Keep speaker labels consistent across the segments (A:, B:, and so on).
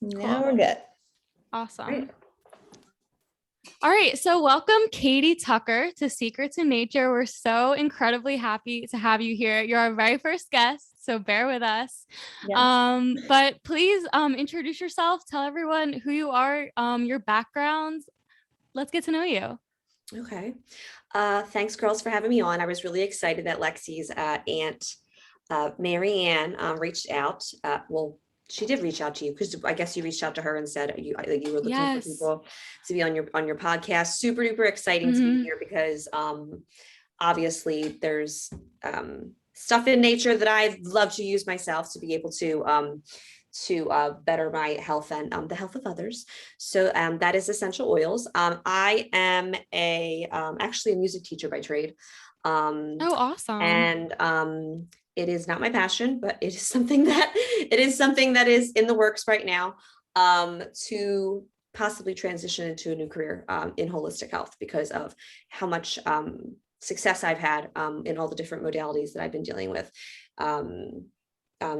A: Now we're good.
B: Awesome.
A: Right.
B: All right. So welcome Katie Tucker to Secrets in Nature. We're so incredibly happy to have you here. You're our very first guest, so bear with us.
A: Yes.
B: But please introduce yourself, tell everyone who you are, your backgrounds. Let's get to know you.
C: Okay. Thanks, girls, for having me on. I was really excited that Lexi's aunt, Mary Ann, reached out. Well, she did reach out to you because I guess you reached out to her and said you were looking for
B: Yes.
C: people to be on your podcast. Super duper exciting to be here because obviously there's stuff in nature that I'd love to use myself to be able to better my health and the health of others. So that is essential oils. I am actually a music teacher by trade.
B: Oh, awesome.
C: And it is not my passion, but it is something that is in the works right now to possibly transition into a new career in holistic health because of how much success I've had in all the different modalities that I've been dealing with.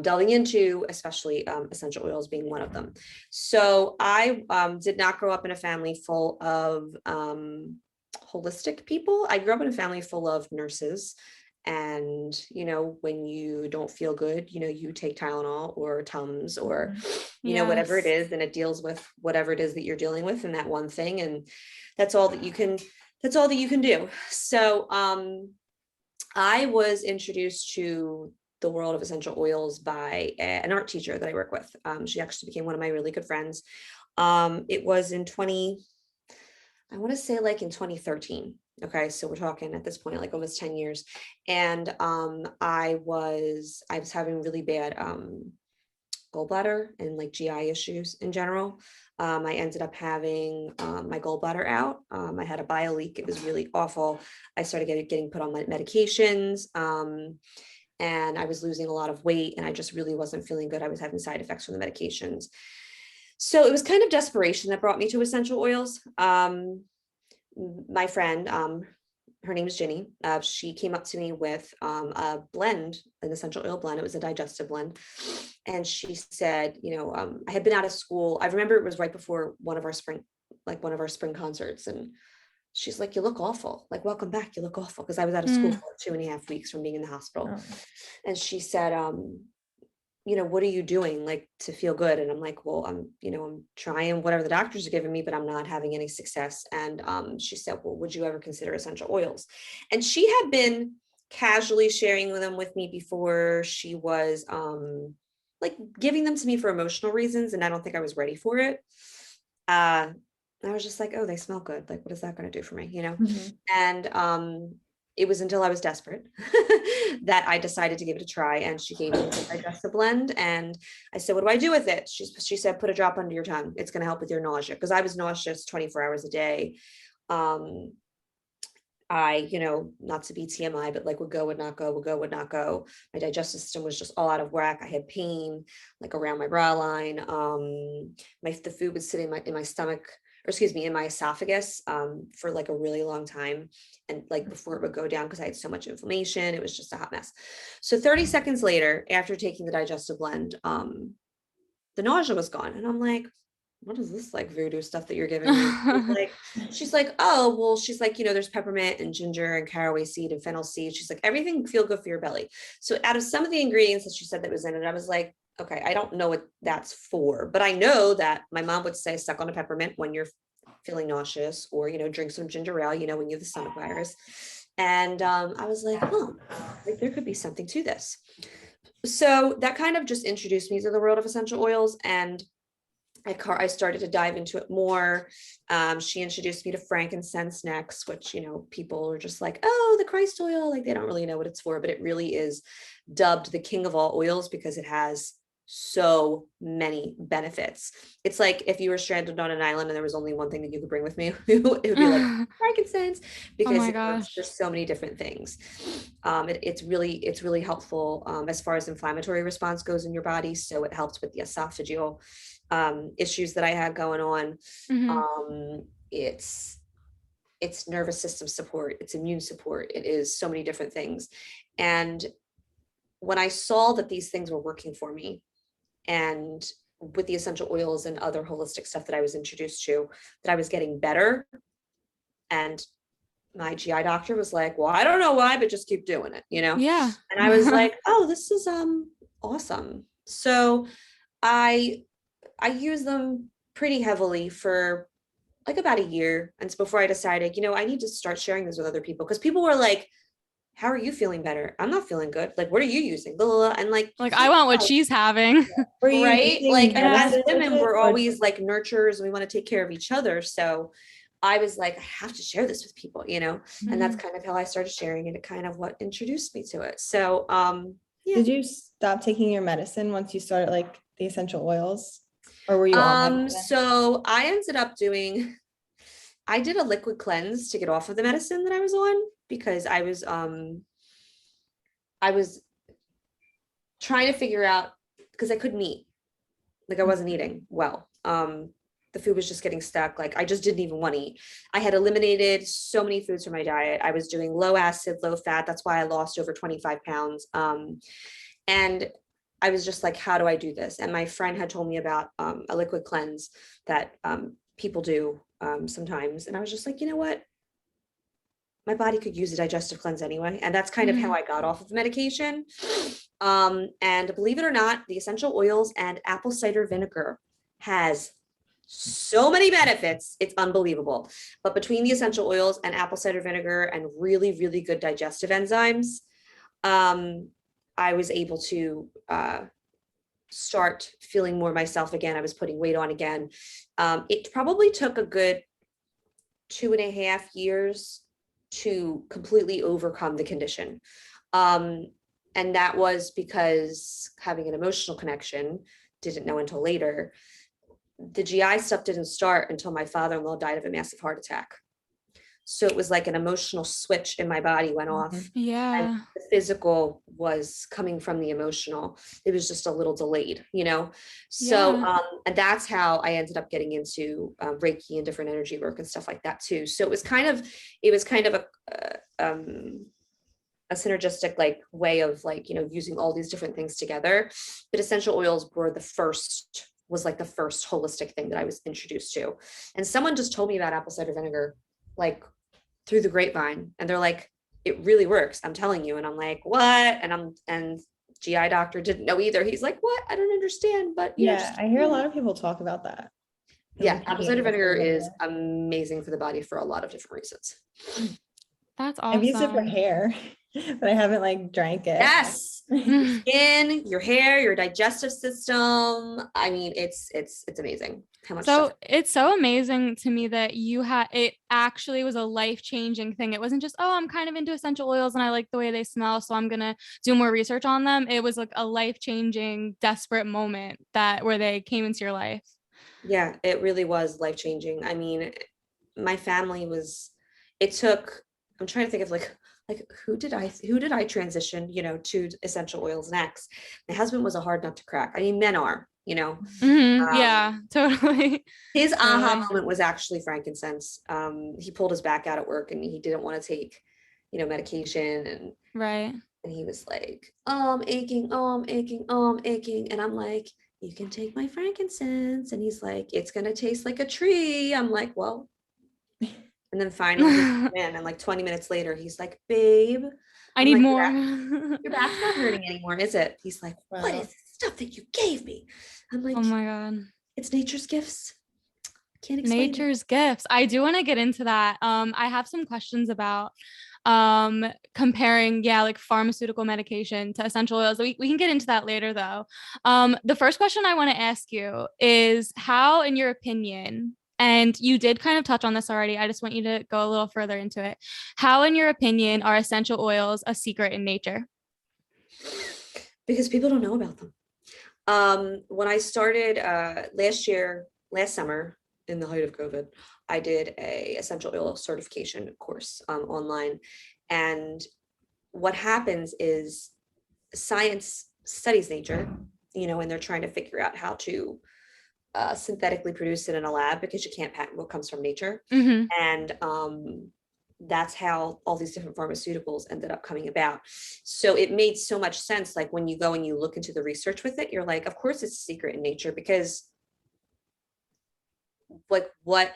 C: Delving into, especially essential oils being one of them. So I did not grow up in a family full of holistic people. I grew up in a family full of nurses. And, when you don't feel good, you take Tylenol or Tums or, whatever it is, and it deals with whatever it is that you're dealing with and that one thing. And that's all that you can do. So I was introduced to the world of essential oils by an art teacher that I work with. She actually became one of my really good friends. It was in 2013. Okay, so we're talking at this point like almost 10 years. And I was having really bad gallbladder and like GI issues in general. I ended up having my gallbladder out. I had a bile leak. It was really awful. I started getting put on my medications. And I was losing a lot of weight and I just really wasn't feeling good. I was having side effects from the medications. So it was kind of desperation that brought me to essential oils. My friend, her name is Ginny. She came up to me with a blend, an essential oil blend. It was a digestive blend. And she said, I had been out of school. I remember it was right before one of our spring concerts. And she's like, you look awful. Like, welcome back. You look awful. Because I was out of school for 2.5 weeks from being in the hospital.
A: Oh.
C: And she said, what are you doing like to feel good? And I'm like, well, I'm trying whatever the doctors are giving me, but I'm not having any success. And she said, well, would you ever consider essential oils? And she had been casually sharing them with me before. She was like giving them to me for emotional reasons. And I don't think I was ready for it. I was just like, oh, they smell good. Like, what is that going to do for me?
A: Mhm.
C: And it was until I was desperate that I decided to give it a try. And she gave me the digestive blend. And I said, what do I do with it? She said, put a drop under your tongue. It's going to help with your nausea. Because I was nauseous 24 hours a day. I, not to be TMI, but like would go, would not go, would go, would not go. My digestive system was just all out of whack. I had pain like around my brow line. The food would sit in my stomach, or excuse me, in my esophagus for like a really long time. And like before it would go down because I had so much inflammation, it was just a hot mess. So 30 seconds later, after taking the digestive blend, the nausea was gone. And I'm like, what is this like voodoo stuff that you're giving me? She's like, oh, well, she's like, there's peppermint and ginger and caraway seed and fennel seed. She's like, everything feel good for your belly. So out of some of the ingredients that she said that was in it, I was like, okay, I don't know what that's for, but I know that my mom would say suck on a peppermint when you're feeling nauseous, or, drink some ginger ale, when you have the stomach virus. And I was like, oh, like there could be something to this. So that kind of just introduced me to the world of essential oils. And I started to dive into it more. She introduced me to frankincense next, which, people are just like, oh, the Christ oil. Like they don't really know what it's for, but it really is dubbed the king of all oils because it has so many benefits. It's like if you were stranded on an island and there was only one thing that you could bring with me, it would be like frankincense, because it works for so many different things. It's really helpful as far as inflammatory response goes in your body. So it helps with the esophageal issues that I had going on. It's nervous system support, it's immune support, it is so many different things. And when I saw that these things were working for me, and with the essential oils and other holistic stuff that I was introduced to, that I was getting better. And my GI doctor was like, well, I don't know why, but just keep doing it,
B: Yeah.
C: And I was like, oh, this is awesome. So I use them pretty heavily for like about a year. And it's before I decided, I need to start sharing this with other people, because people were like, how are you feeling better? I'm not feeling good. Like, what are you using? Blah, blah, blah. And like
B: I want what she's having.
A: Were you
C: right?
A: using
C: Like, and as
A: medicine with
C: women,
A: it,
C: we're
A: or
C: always like nurturers, and we want to take care of each other. So I was like, I have to share this with people, and that's kind of how I started sharing it. It kind of what introduced me to it. So yeah.
A: did you stop taking your medicine once you started like the essential oils, or were you on medicine?
C: So I ended up I did a liquid cleanse to get off of the medicine that I was on, because I was trying to figure out, because I couldn't eat. Like, I wasn't eating well. The food was just getting stuck. Like, I just didn't even want to eat. I had eliminated so many foods from my diet. I was doing low acid, low fat. That's why I lost over 25 pounds. And I was just like, how do I do this? And my friend had told me about a liquid cleanse that people do sometimes. And I was just like, you know what? My body could use a digestive cleanse anyway. And that's kind of how I got off of medication. And believe it or not, the essential oils and apple cider vinegar has so many benefits. It's unbelievable. But between the essential oils and apple cider vinegar and really, really good digestive enzymes, I was able to start feeling more myself again. I was putting weight on again. It probably took a good 2.5 years to completely overcome the condition. And that was because having an emotional connection, didn't know until later. The GI stuff didn't start until my father-in-law died of a massive heart attack. So it was like an emotional switch in my body went off.
B: Yeah.
C: And the physical was coming from the emotional. It was just a little delayed, So, and that's how I ended up getting into Reiki and different energy work and stuff like that too. So it was kind of a synergistic like way of like, using all these different things together. But essential oils was like the first holistic thing that I was introduced to. And someone just told me about apple cider vinegar, like through the grapevine. And they're like, it really works. I'm telling you. And I'm like, what? And GI doctor didn't know either. He's like, what? I don't understand. But
A: yeah, I hear a lot of people talk about that.
C: Yeah, apple cider vinegar is amazing for the body for a lot of different reasons.
B: That's awesome.
A: I've used it for hair, but I haven't like drank it.
C: Yes. Your skin, your hair, your digestive system. I mean, it's amazing how much stuff.
B: It's so amazing to me that it actually was a life-changing thing. It wasn't just, oh, I'm kind of into essential oils and I like the way they smell, so I'm gonna do more research on them. It was like a life-changing, desperate moment where they came into your life.
C: Yeah, it really was life-changing. I mean, my family I'm trying to think of like who did I transition, to essential oils next? My husband was a hard nut to crack. I mean, men are,
B: yeah, totally.
C: His aha moment was actually frankincense. He pulled his back out at work and he didn't want to take, medication, and
B: right.
C: And he was like, I'm aching. And I'm like, you can take my frankincense. And he's like, it's gonna taste like a tree. I'm like, well. And then finally, and like 20 minutes later, he's like, babe,
B: I need more.
C: Your back's not hurting anymore, is it? He's like, what is this stuff that you gave me? I'm like,
B: oh my God.
C: It's nature's gifts. Can't explain
B: nature's gifts. I do want to get into that. I have some questions about comparing like pharmaceutical medication to essential oils. We can get into that later though. The first question I want to ask you is, how, in your opinion, and you did kind of touch on this already, I just want you to go a little further into it. How, in your opinion, are essential oils a secret in nature?
C: Because people don't know about them. When I started last summer, in the height of COVID, I did a essential oil certification course online. And what happens is science studies nature, and they're trying to figure out how to synthetically produce it in a lab, because you can't patent what comes from nature.
B: Mm-hmm.
C: And that's how all these different pharmaceuticals ended up coming about. So it made so much sense. Like when you go and you look into the research with it, you're like, of course it's a secret in nature, because like what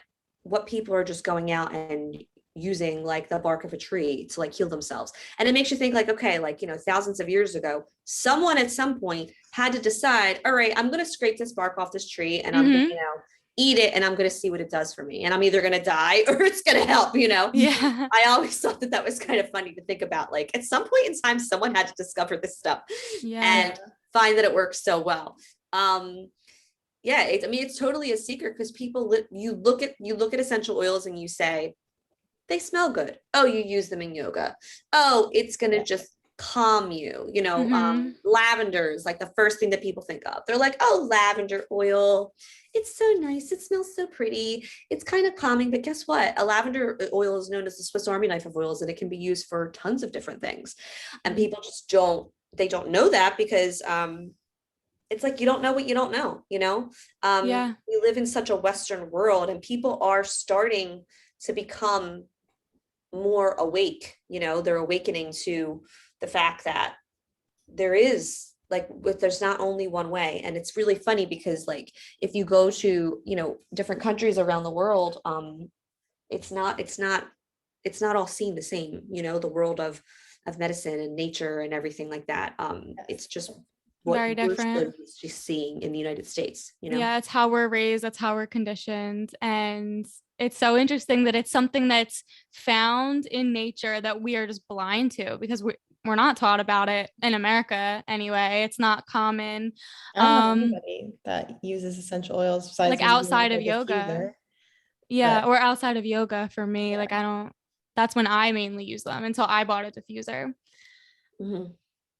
C: people are just going out and using like the bark of a tree to like heal themselves. And it makes you think like, okay, like, you know, thousands of years ago, someone at some point had to decide, all right, I'm going to scrape this bark off this tree and I'm going to, you know, eat it and I'm going to see what it does for me. And I'm either going to die or it's going to help, you know?
B: Yeah.
C: I always thought that that was kind of funny to think about. Like at some point in time, someone had to discover this stuff and find that it works so well. Yeah, I mean, it's totally a secret because people, you look at essential oils and you say, they smell good. Oh, you use them in yoga. Oh, it's going to just calm you, you know. Lavender is like the first thing that people think of. They're like, oh, lavender oil. It's so nice. It smells so pretty. It's kind of calming, but guess what? A lavender oil is known as the Swiss Army knife of oils, and it can be used for tons of different things. And people just don't know that because, it's like, you don't know what you don't know, you know? We live in such a Western world and people are starting to become more awake, you know, they're awakening to the fact that there is like, there's not only one way. And it's really funny because like, if you go to, you know, different countries around the world, it's not all seen the same, you know, the world of medicine and nature and everything like that. It's just what
B: very different.
C: Just seeing in the United States, you know?
B: Yeah, it's how we're raised, that's how we're conditioned. And it's so interesting that it's something that's found in nature that we are just blind to because we're not taught about it in America anyway. It's not common.
A: I don't know anybody that uses essential oils besides
B: like outside of yoga.
A: Diffuser.
B: Yeah, or outside of yoga for me. Like that's when I mainly use them until I bought a diffuser.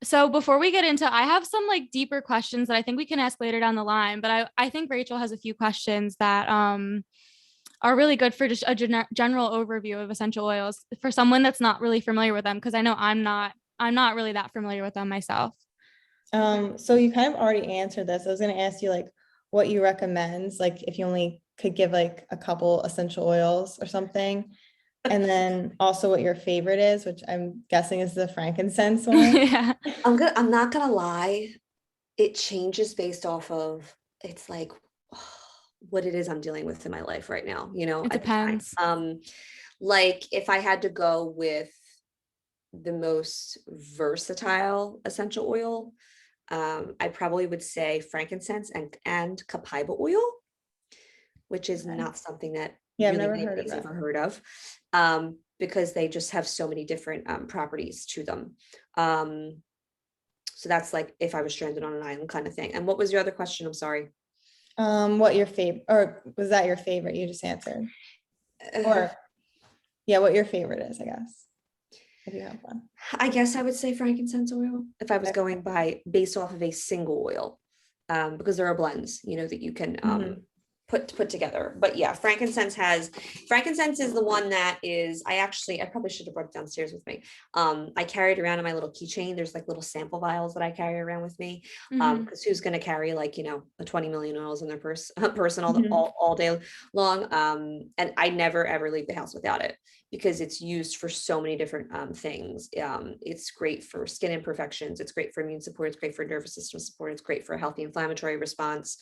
B: So before we get into, I have some like deeper questions that I think we can ask later down the line, but I think Rachel has a few questions that are really good for just a general overview of essential oils for someone that's not really familiar with them, because I know I'm not really that familiar with them myself.
A: So you kind of already answered this. I was going to ask you like what you recommend, like if you only could give like a couple essential oils or something. And then also what your favorite is, which I'm guessing is the frankincense one.
B: Yeah.
C: I'm not gonna lie. It changes based off of, it's like what it is I'm dealing with in my life right now. You know,
B: it depends.
C: Like if I had to go with the most versatile essential oil, I probably would say frankincense and copaiba oil, which is not something that
A: I've never heard of that.
C: Ever heard of, because they just have so many different properties to them. So that's like if I was stranded on an island kind of thing. And what was your other question? I'm sorry.
A: What your favorite, or was that your favorite? You just answered. Or what your favorite is, I guess. If you have one.
C: I guess I would say frankincense oil if I was going based off of a single oil, because there are blends, you know, that you can put together. But yeah, frankincense is the one that is, I probably should have brought it downstairs with me. I carry it around in my little keychain. There's like little sample vials that I carry around with me. Because who's going to carry like, you know, a 20 million oils in their person all day long. And I never ever leave the house without it because it's used for so many different things. It's great for skin imperfections. It's great for immune support. It's great for nervous system support. It's great for a healthy inflammatory response.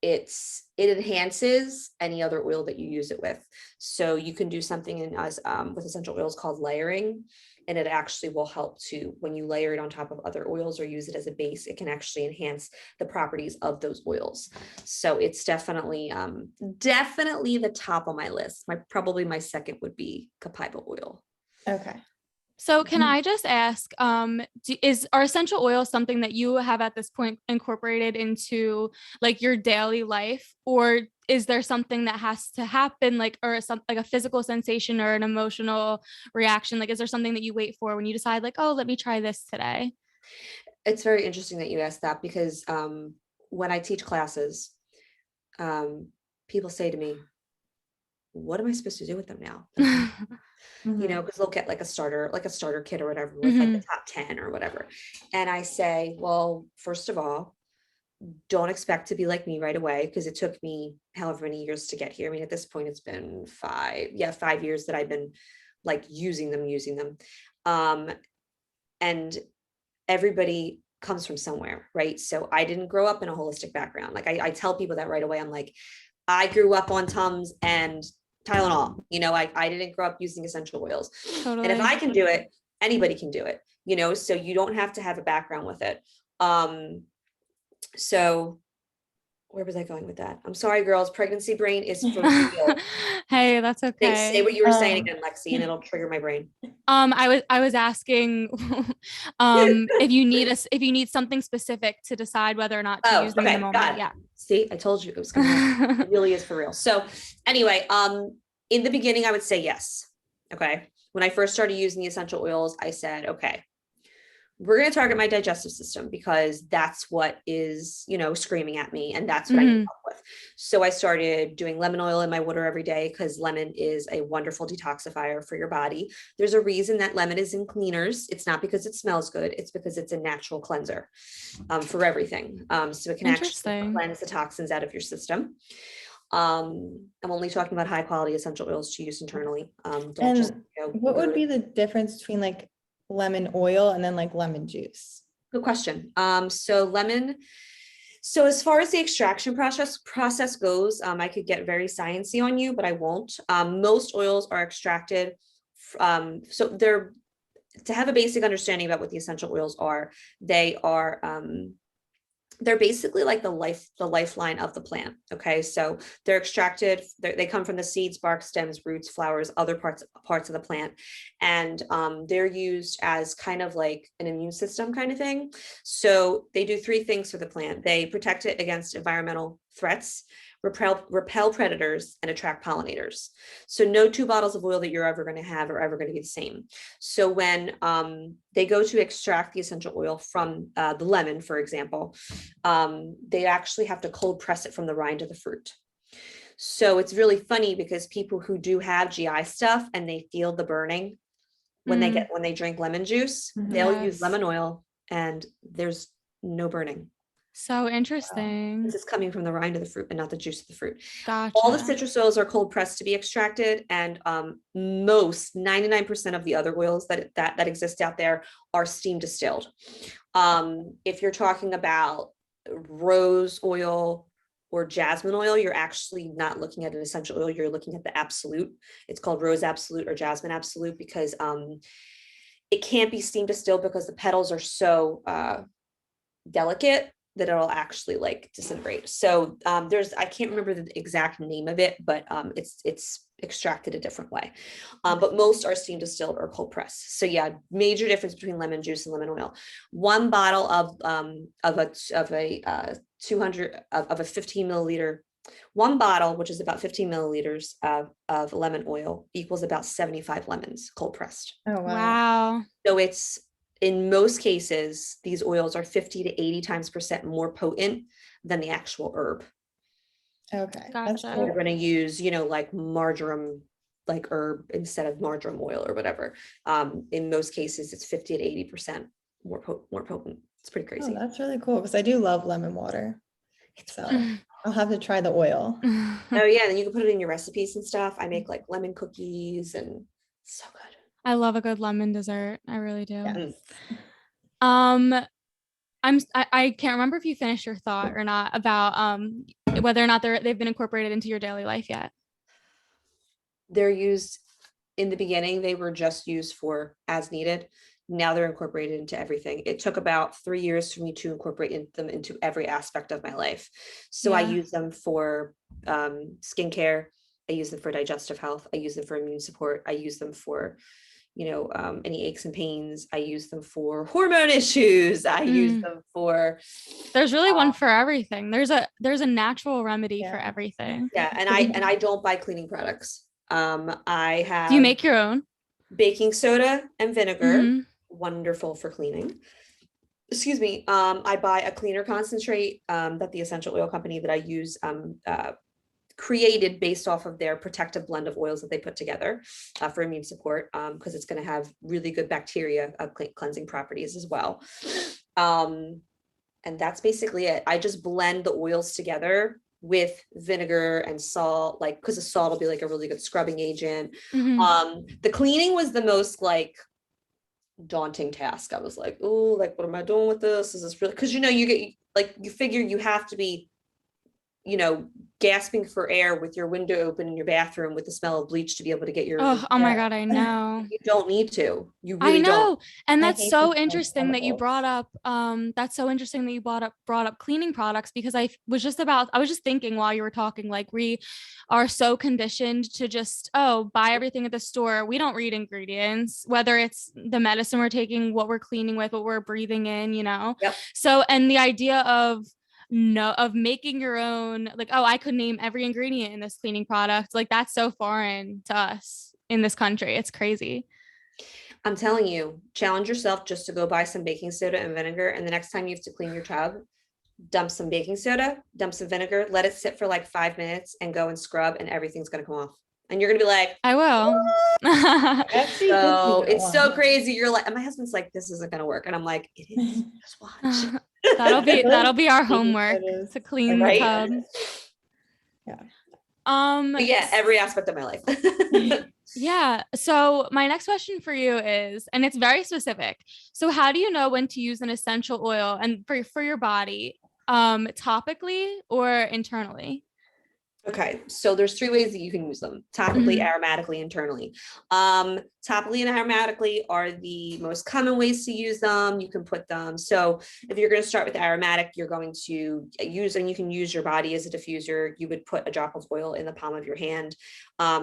C: It enhances any other oil that you use it with. So you can do something with essential oils called layering, and it actually will help to, when you layer it on top of other oils or use it as a base, it can actually enhance the properties of those oils. So it's definitely the top of my list. Probably my second would be copaiba oil.
A: Okay.
B: So can I just ask, are essential oils something that you have at this point incorporated into like your daily life, or is there something that has to happen, like, or like a physical sensation or an emotional reaction? Like, is there something that you wait for when you decide like, oh, let me try this today?
C: It's very interesting that you asked that because when I teach classes, people say to me, what am I supposed to do with them now? You know, because they'll get like a starter kit or whatever with like the top 10 or whatever. And I say, well, first of all, don't expect to be like me right away, because it took me however many years to get here. I mean, at this point, it's been 5 years that I've been like using them. And everybody comes from somewhere, right? So I didn't grow up in a holistic background. Like I tell people that right away. I'm like, I grew up on Tums and Tylenol. I didn't grow up using essential oils. And if
B: Totally.
C: I can do it, anybody can do it, so you don't have to have a background with it. So where was I going with that? I'm sorry, girls. Pregnancy brain is for real.
B: Hey, that's
C: Say
B: okay.
C: what you were saying
A: Um,
C: again, Lexi, and it'll trigger my brain.
B: I was asking if you need something specific to decide whether or not to
C: Oh,
B: use them in the
C: okay, got
B: moment.
C: it.
B: Yeah.
C: See, I told you it was gonna happen. It really is for real. So anyway, in the beginning, I would say yes. Okay. When I first started using the essential oils, I said, okay, we're going to target my digestive system, because that's what is, screaming at me. And that's what I need help with. So I started doing lemon oil in my water every day, because lemon is a wonderful detoxifier for your body. There's a reason that lemon is in cleaners. It's not because it smells good. It's because it's a natural cleanser for everything. So it can actually
B: Interesting.
C: cleanse the toxins out of your system. I'm only talking about high quality essential oils to use internally. Don't just,
A: And what would be the difference between like lemon oil and then like lemon juice?
C: Good question. So as far as the extraction process goes, I could get very sciencey on you, but I won't. Most oils are extracted. So to have a basic understanding about what the essential oils are, they're basically like the lifeline of the plant. Okay, so they're extracted. They come from the seeds, bark, stems, roots, flowers, other parts of the plant, and they're used as kind of like an immune system kind of thing. So they do three things for the plant. They protect it against environmental threats, repel predators, and attract pollinators. So no two bottles of oil that you're ever going to have are ever going to be the same. So when they go to extract the essential oil from the lemon, for example, they actually have to cold press it from the rind of the fruit. So it's really funny, because people who do have GI stuff and they feel the burning when they drink lemon juice, they'll use
B: Yes.
C: lemon oil and there's no burning.
B: So interesting.
C: This is coming from the rind of the fruit and not the juice of the fruit.
B: Gotcha.
C: All the citrus oils are cold pressed to be extracted, and most 99% of the other oils that exist out there are steam distilled. If you're talking about rose oil or jasmine oil, you're actually not looking at an essential oil, you're looking at the absolute. It's called rose absolute or jasmine absolute, because it can't be steam distilled, because the petals are so delicate that it'll actually like disintegrate. So I can't remember the exact name of it, but it's extracted a different way. But most are steam distilled or cold pressed. So yeah, major difference between lemon juice and lemon oil. One bottle of a 15 milliliter, one bottle, which is about 15 milliliters of lemon oil, equals about 75 lemons cold pressed.
A: Oh, wow.
B: Wow.
C: So it's, in most cases, these oils are 50 to 80 times percent more potent than the actual herb.
A: Okay. That's
B: Gotcha.
C: We're
A: cool.
C: going to use, like marjoram, like herb instead of marjoram oil or whatever. In most cases, it's 50 to 80% more potent. It's pretty
A: Oh,
C: crazy.
A: that's really cool, because I do love lemon water. So I'll have to try the oil.
C: Oh yeah, and you can put it in your recipes and stuff. I make like lemon cookies, and it's so good.
B: I love a good lemon dessert. I really do.
A: Yes.
B: I can't remember if you finished your thought or not about whether or not they've been incorporated into your daily life yet.
C: They're used in the beginning, they were just used for as needed. Now they're incorporated into everything. It took about 3 years for me to incorporate them into every aspect of my life. So I
B: Yeah.
C: use them for skincare. I use them for digestive health. I use them for immune support. I use them for, any aches and pains. I use them for hormone issues. I use them for.
B: There's really one for everything. There's a natural remedy for
A: Yeah.
B: everything.
C: Yeah, and I don't buy cleaning products. I have.
B: Do you make your own?
C: Baking soda and vinegar,
B: Mhm.
C: wonderful for cleaning. Excuse me. I buy a cleaner concentrate that the essential oil company that I use created based off of their protective blend of oils that they put together for immune support, because it's going to have really good bacteria cleansing properties as well. And that's basically it. I just blend the oils together with vinegar and salt, like, because the salt will be like a really good scrubbing agent.
B: Mhm.
C: The cleaning was the most like daunting task. I was like, oh, like, what am I doing with this? Is this really, because you get like, you figure you have to be, gasping for air with your window open in your bathroom with the smell of bleach to be able to get your,
B: Oh my
A: Yeah.
B: God, I know.
C: you don't need to. You
B: I
C: really don't.
B: know. And
A: I
B: that's
A: hate the
B: so
A: smell of
B: interesting that you
A: chemicals.
B: brought up that's so interesting that you brought up cleaning products, because I was just thinking while you were talking, like, we are so conditioned to just, oh, buy everything at the store. We don't read ingredients, whether it's the medicine we're taking, what we're cleaning with, what we're breathing in,
C: Yep.
B: So, and the idea of no of making your own, like, oh, I could name every ingredient in this cleaning product, like, that's so foreign to us in this country. It's crazy.
C: I'm telling you, challenge yourself just to go buy some baking soda and vinegar. And the next time you have to clean your tub, dump some baking soda, dump some vinegar, let it sit for like 5 minutes and go and scrub, and everything's going to come off. And you're going to be like,
B: I will.
A: I actually did do
C: so
A: that
C: it's so
A: once.
C: crazy. You're like, and my husband's like, this isn't going to work. And I'm like, it is. Just watch.
B: That'll
A: I feel like
B: that'll be our
A: baking
B: homework
A: sodas
B: to clean
A: are
B: the
C: Right?
B: tub.
A: Yeah.
C: But yeah, every aspect of my life.
B: Yeah. So my next question for you is, and it's very specific. So how do you know when to use an essential oil and for your body, topically or internally?
C: Okay, so there's 3 ways that you can use them: topically,
B: Mhm.
C: aromatically, internally. Topically and aromatically are the most common ways to use them. You can put them. So if you're going to start with aromatic, you're going to use, and you can use your body as a diffuser. You would put a drop of oil in the palm of your hand.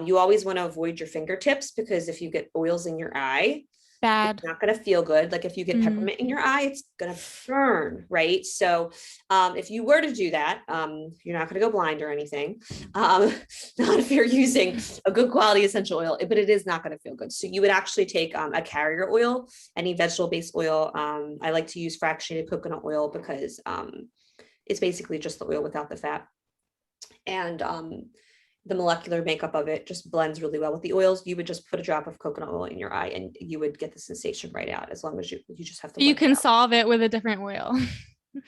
C: You always want to avoid your fingertips, because if you get oils in your eye,
B: Bad.
C: it's not going to feel good. Like if you get
B: Mhm.
C: peppermint in your eye, it's going to burn, right? So if you were to do that, you're not going to go blind or anything. Not if you're using a good quality essential oil, but it is not going to feel good. So you would actually take a carrier oil, any vegetable-based oil. I like to use fractionated coconut oil because it's basically just the oil without the fat. And the molecular makeup of it just blends really well with the oils. You would just put a drop of coconut oil in your eye and you would get the sensation right out, as long as you just have to
B: You
C: blend it
B: can
C: out.
B: solve it with a different oil.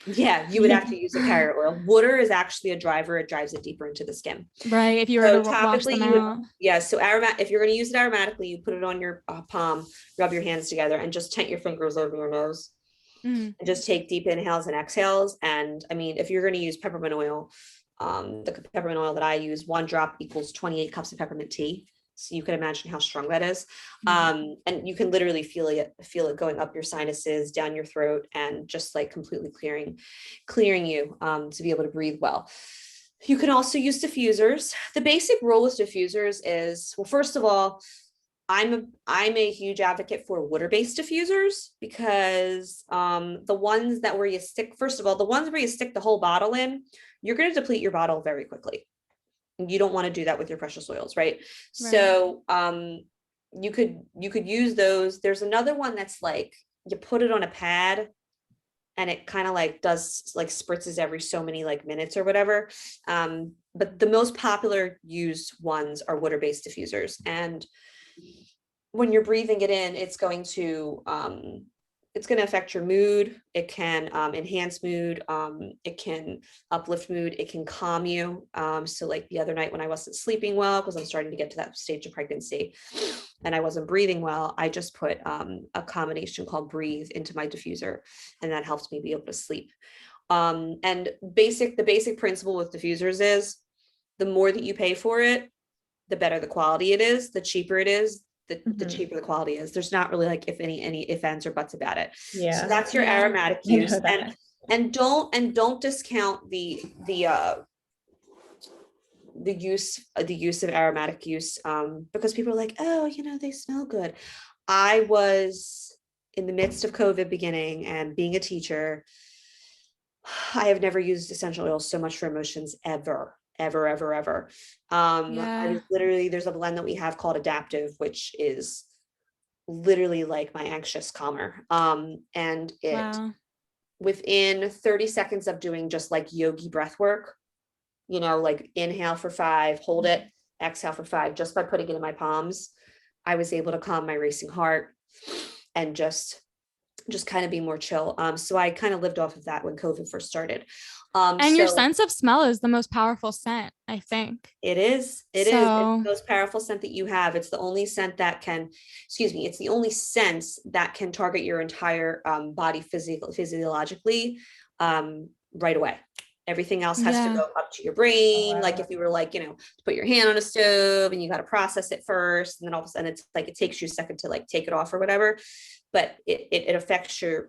C: Yeah, you would have to use a carrier oil. Water is actually a driver. It drives it deeper into the skin.
B: Right. If you were
C: So
B: to wash
C: topically,
B: them
C: you would,
B: out.
C: yeah. So if you're going to use it aromatically, you put it on your palm, rub your hands together, and just tent your fingers over your nose,
B: Mhm.
C: and just take deep inhales and exhales. And I mean, if you're going to use peppermint oil, the peppermint oil that I use, 1 drop equals 28 cups of peppermint tea. So you can imagine how strong that is. And you can literally feel it going up your sinuses, down your throat, and just like completely clearing you to be able to breathe well. You can also use diffusers. The basic rule with diffusers is, well, first of all, I'm a huge advocate for water-based diffusers, because the ones that where you stick, first of all, the ones where you stick the whole bottle in, you're going to deplete your bottle very quickly. And you don't want to do that with your precious oils, right? So you could use those. There's another one that's like, you put it on a pad and it kind of like does like spritzes every so many like minutes or whatever. But the most popular used ones are water-based diffusers. And when you're breathing it in, it's going to affect your mood. It can enhance mood. It can uplift mood. It can calm you. So like the other night when I wasn't sleeping well, because I'm starting to get to that stage of pregnancy and I wasn't breathing well, I just put a combination called Breathe into my diffuser, and that helps me be able to sleep. And the basic principle with diffusers is, the more that you pay for it, the better the quality it is. The cheaper it is, the cheaper the quality is. There's not really like any ifs, ands, or buts about it.
A: Yeah.
C: So that's your
B: Yeah.
C: aromatic
A: I know
C: use.
A: that.
C: And don't discount the use of aromatic use, because people are like, oh, they smell good. I was in the midst of COVID beginning and being a teacher. I have never used essential oils so much for emotions ever.
B: Yeah.
C: There's a blend that we have called Adaptive, which is literally like my anxious calmer. And it,
B: Wow.
C: within 30 seconds of doing just like yogi breath work, like inhale for 5, hold it, exhale for 5, just by putting it in my palms, I was able to calm my racing heart and just just kind of be more chill. So I kind of lived off of that when COVID first started.
B: And your
C: So
B: sense of smell is the most powerful scent, I think.
C: it's
B: So
C: the most powerful scent that you have. It's the only scent that can, excuse me, it's the only sense that can target your entire body physiologically right away. Everything else has to
B: yeah,
C: go up to your brain. Like
A: wow.
C: if you were like, to put your hand on a stove and you got to process it first, and then all of a sudden it's like it takes you a second to like take it off or whatever. But it affects your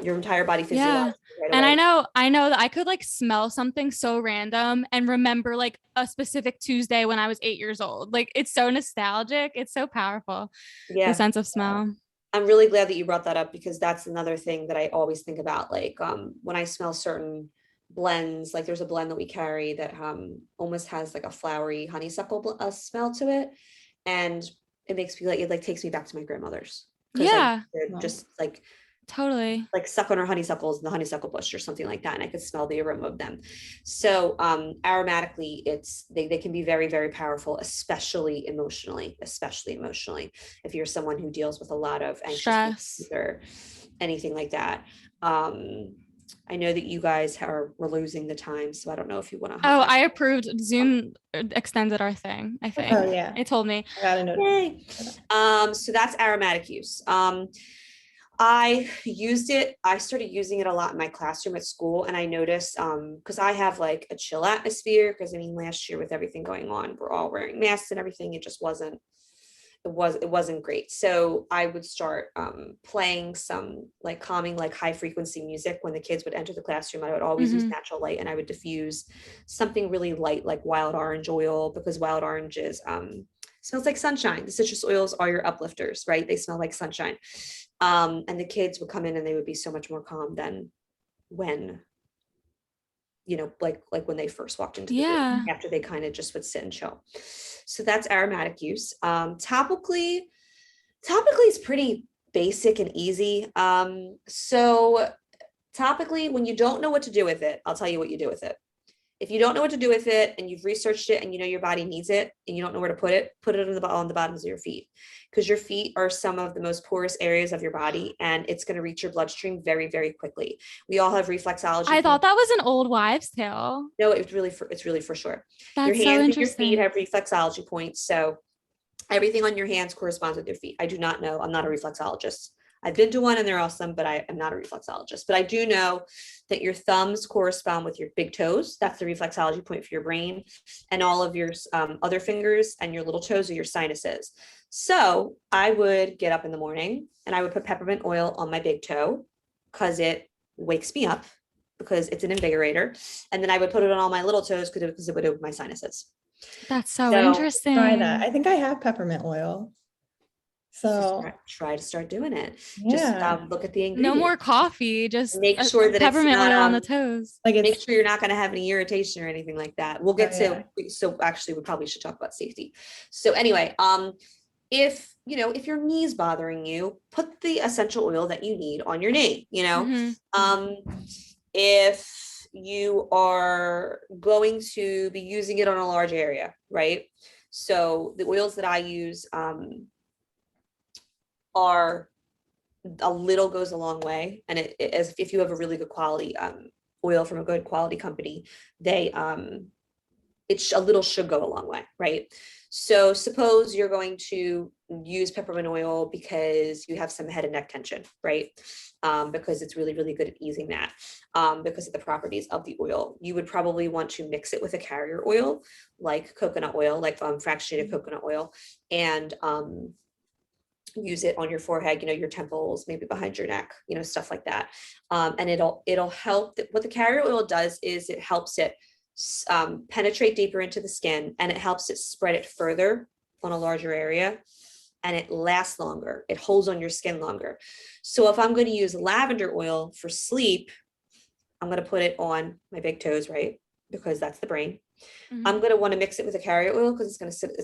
C: entire body
B: yeah.
C: physiologically right
B: And
C: away.
B: I know that I could like smell something so random and remember like a specific Tuesday when I was 8 years old. Like it's so nostalgic. It's so powerful. The
C: Yeah.
B: sense of smell.
C: I'm really glad that you brought that up because that's another thing that I always think about. Like when I smell certain blends, like there's a blend that we carry that almost has like a flowery honeysuckle smell to it. And it makes me like it like takes me back to my grandmother's. Because I
B: Yeah,
C: could just
B: totally.
C: like suck on her honeysuckles in the honeysuckle bush or something like that. And I could smell the aroma of them. So aromatically, they can be very, very powerful, especially emotionally. If you're someone who deals with a lot of
B: Stress.
C: anxiousness or anything like that. I know that you guys were losing the time, so I don't know if you want to
B: Oh,
C: hop
B: I approved. Zoom extended our thing, I think.
A: Oh, yeah.
B: It told me.
A: I got a notification.
C: Yay. So that's aromatic use. I started using it a lot in my classroom at school, and I noticed because I have like a chill atmosphere, because I mean last year with everything going on, we're all wearing masks and everything, it wasn't great. So I would start playing some like calming, like high frequency music when the kids would enter the classroom. I would always use
B: Mhm.
C: natural light, and I would diffuse something really light like wild orange oil, because wild orange is smells like sunshine. The citrus oils are your uplifters, right? They smell like sunshine. And the kids would come in and they would be so much more calm than when like when they first walked into the room,
B: Yeah.
C: after they kind of just would sit and chill. So that's aromatic use. Topically is pretty basic and easy. So topically, when you don't know what to do with it, I'll tell you what you do with it. If you don't know what to do with it and you've researched it and you know your body needs it and you don't know where to put it on the bottoms of your feet, because your feet are some of the most porous areas of your body, and it's going to reach your bloodstream very, very quickly. We all have reflexology.
B: I thought that was an old wives' tale.
C: No, it's really for sure. Your
B: That's so
C: hands and your feet
B: interesting.
C: have reflexology points. So everything on your hands corresponds with your feet. I do not know. I'm not a reflexologist. I've been to one and they're awesome, but I am not a reflexologist. But I do know that your thumbs correspond with your big toes. That's the reflexology point for your brain. And all of your other fingers and your little toes are your sinuses. So I would get up in the morning and I would put peppermint oil on my big toe because it wakes me up, because it's an invigorator. And then I would put it on all my little toes because it would open my sinuses.
B: That's so
C: So,
B: interesting.
A: Try that. I think I have peppermint oil. So
C: try to start doing it.
A: yeah,
C: Just look at the
B: No
C: ingredients.
B: more coffee, just
C: Make sure that it's
B: peppermint
C: not,
B: oil on the toes.
A: like
C: make
A: it's
C: sure you're not going to have any irritation or anything like that. We'll get
A: Oh,
C: to, so actually we probably should talk about safety. So anyway, if your knee's bothering you, put the essential oil that you need on your knee,
B: Mhm.
C: if you are going to be using it on a large area, right? So the oils that I use are a little goes a long way. And as if you have a really good quality oil from a good quality company, they a little should go a long way, right? So suppose you're going to use peppermint oil because you have some head and neck tension, right? Because it's really, really good at easing that because of the properties of the oil. You would probably want to mix it with a carrier oil, like coconut oil, like fractionated coconut oil, and use it on your forehead, your temples, maybe behind your neck, stuff like that. And it'll help. What the carrier oil does is it helps it penetrate deeper into the skin, and it helps it spread it further on a larger area, and it lasts longer. It holds on your skin longer. So if I'm going to use lavender oil for sleep, I'm going to put it on my big toes, right? Because that's the brain.
B: Mhm.
C: I'm going to want to mix it with a carrier oil because it's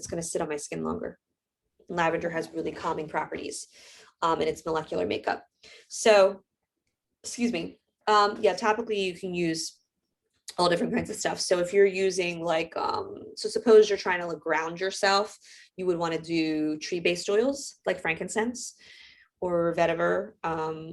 C: going to sit on my skin longer. Lavender has really calming properties in its molecular makeup. So, excuse me. Yeah, topically you can use all different kinds of stuff. So if you're using so suppose you're trying to ground yourself, you would want to do tree-based oils like frankincense, or vetiver,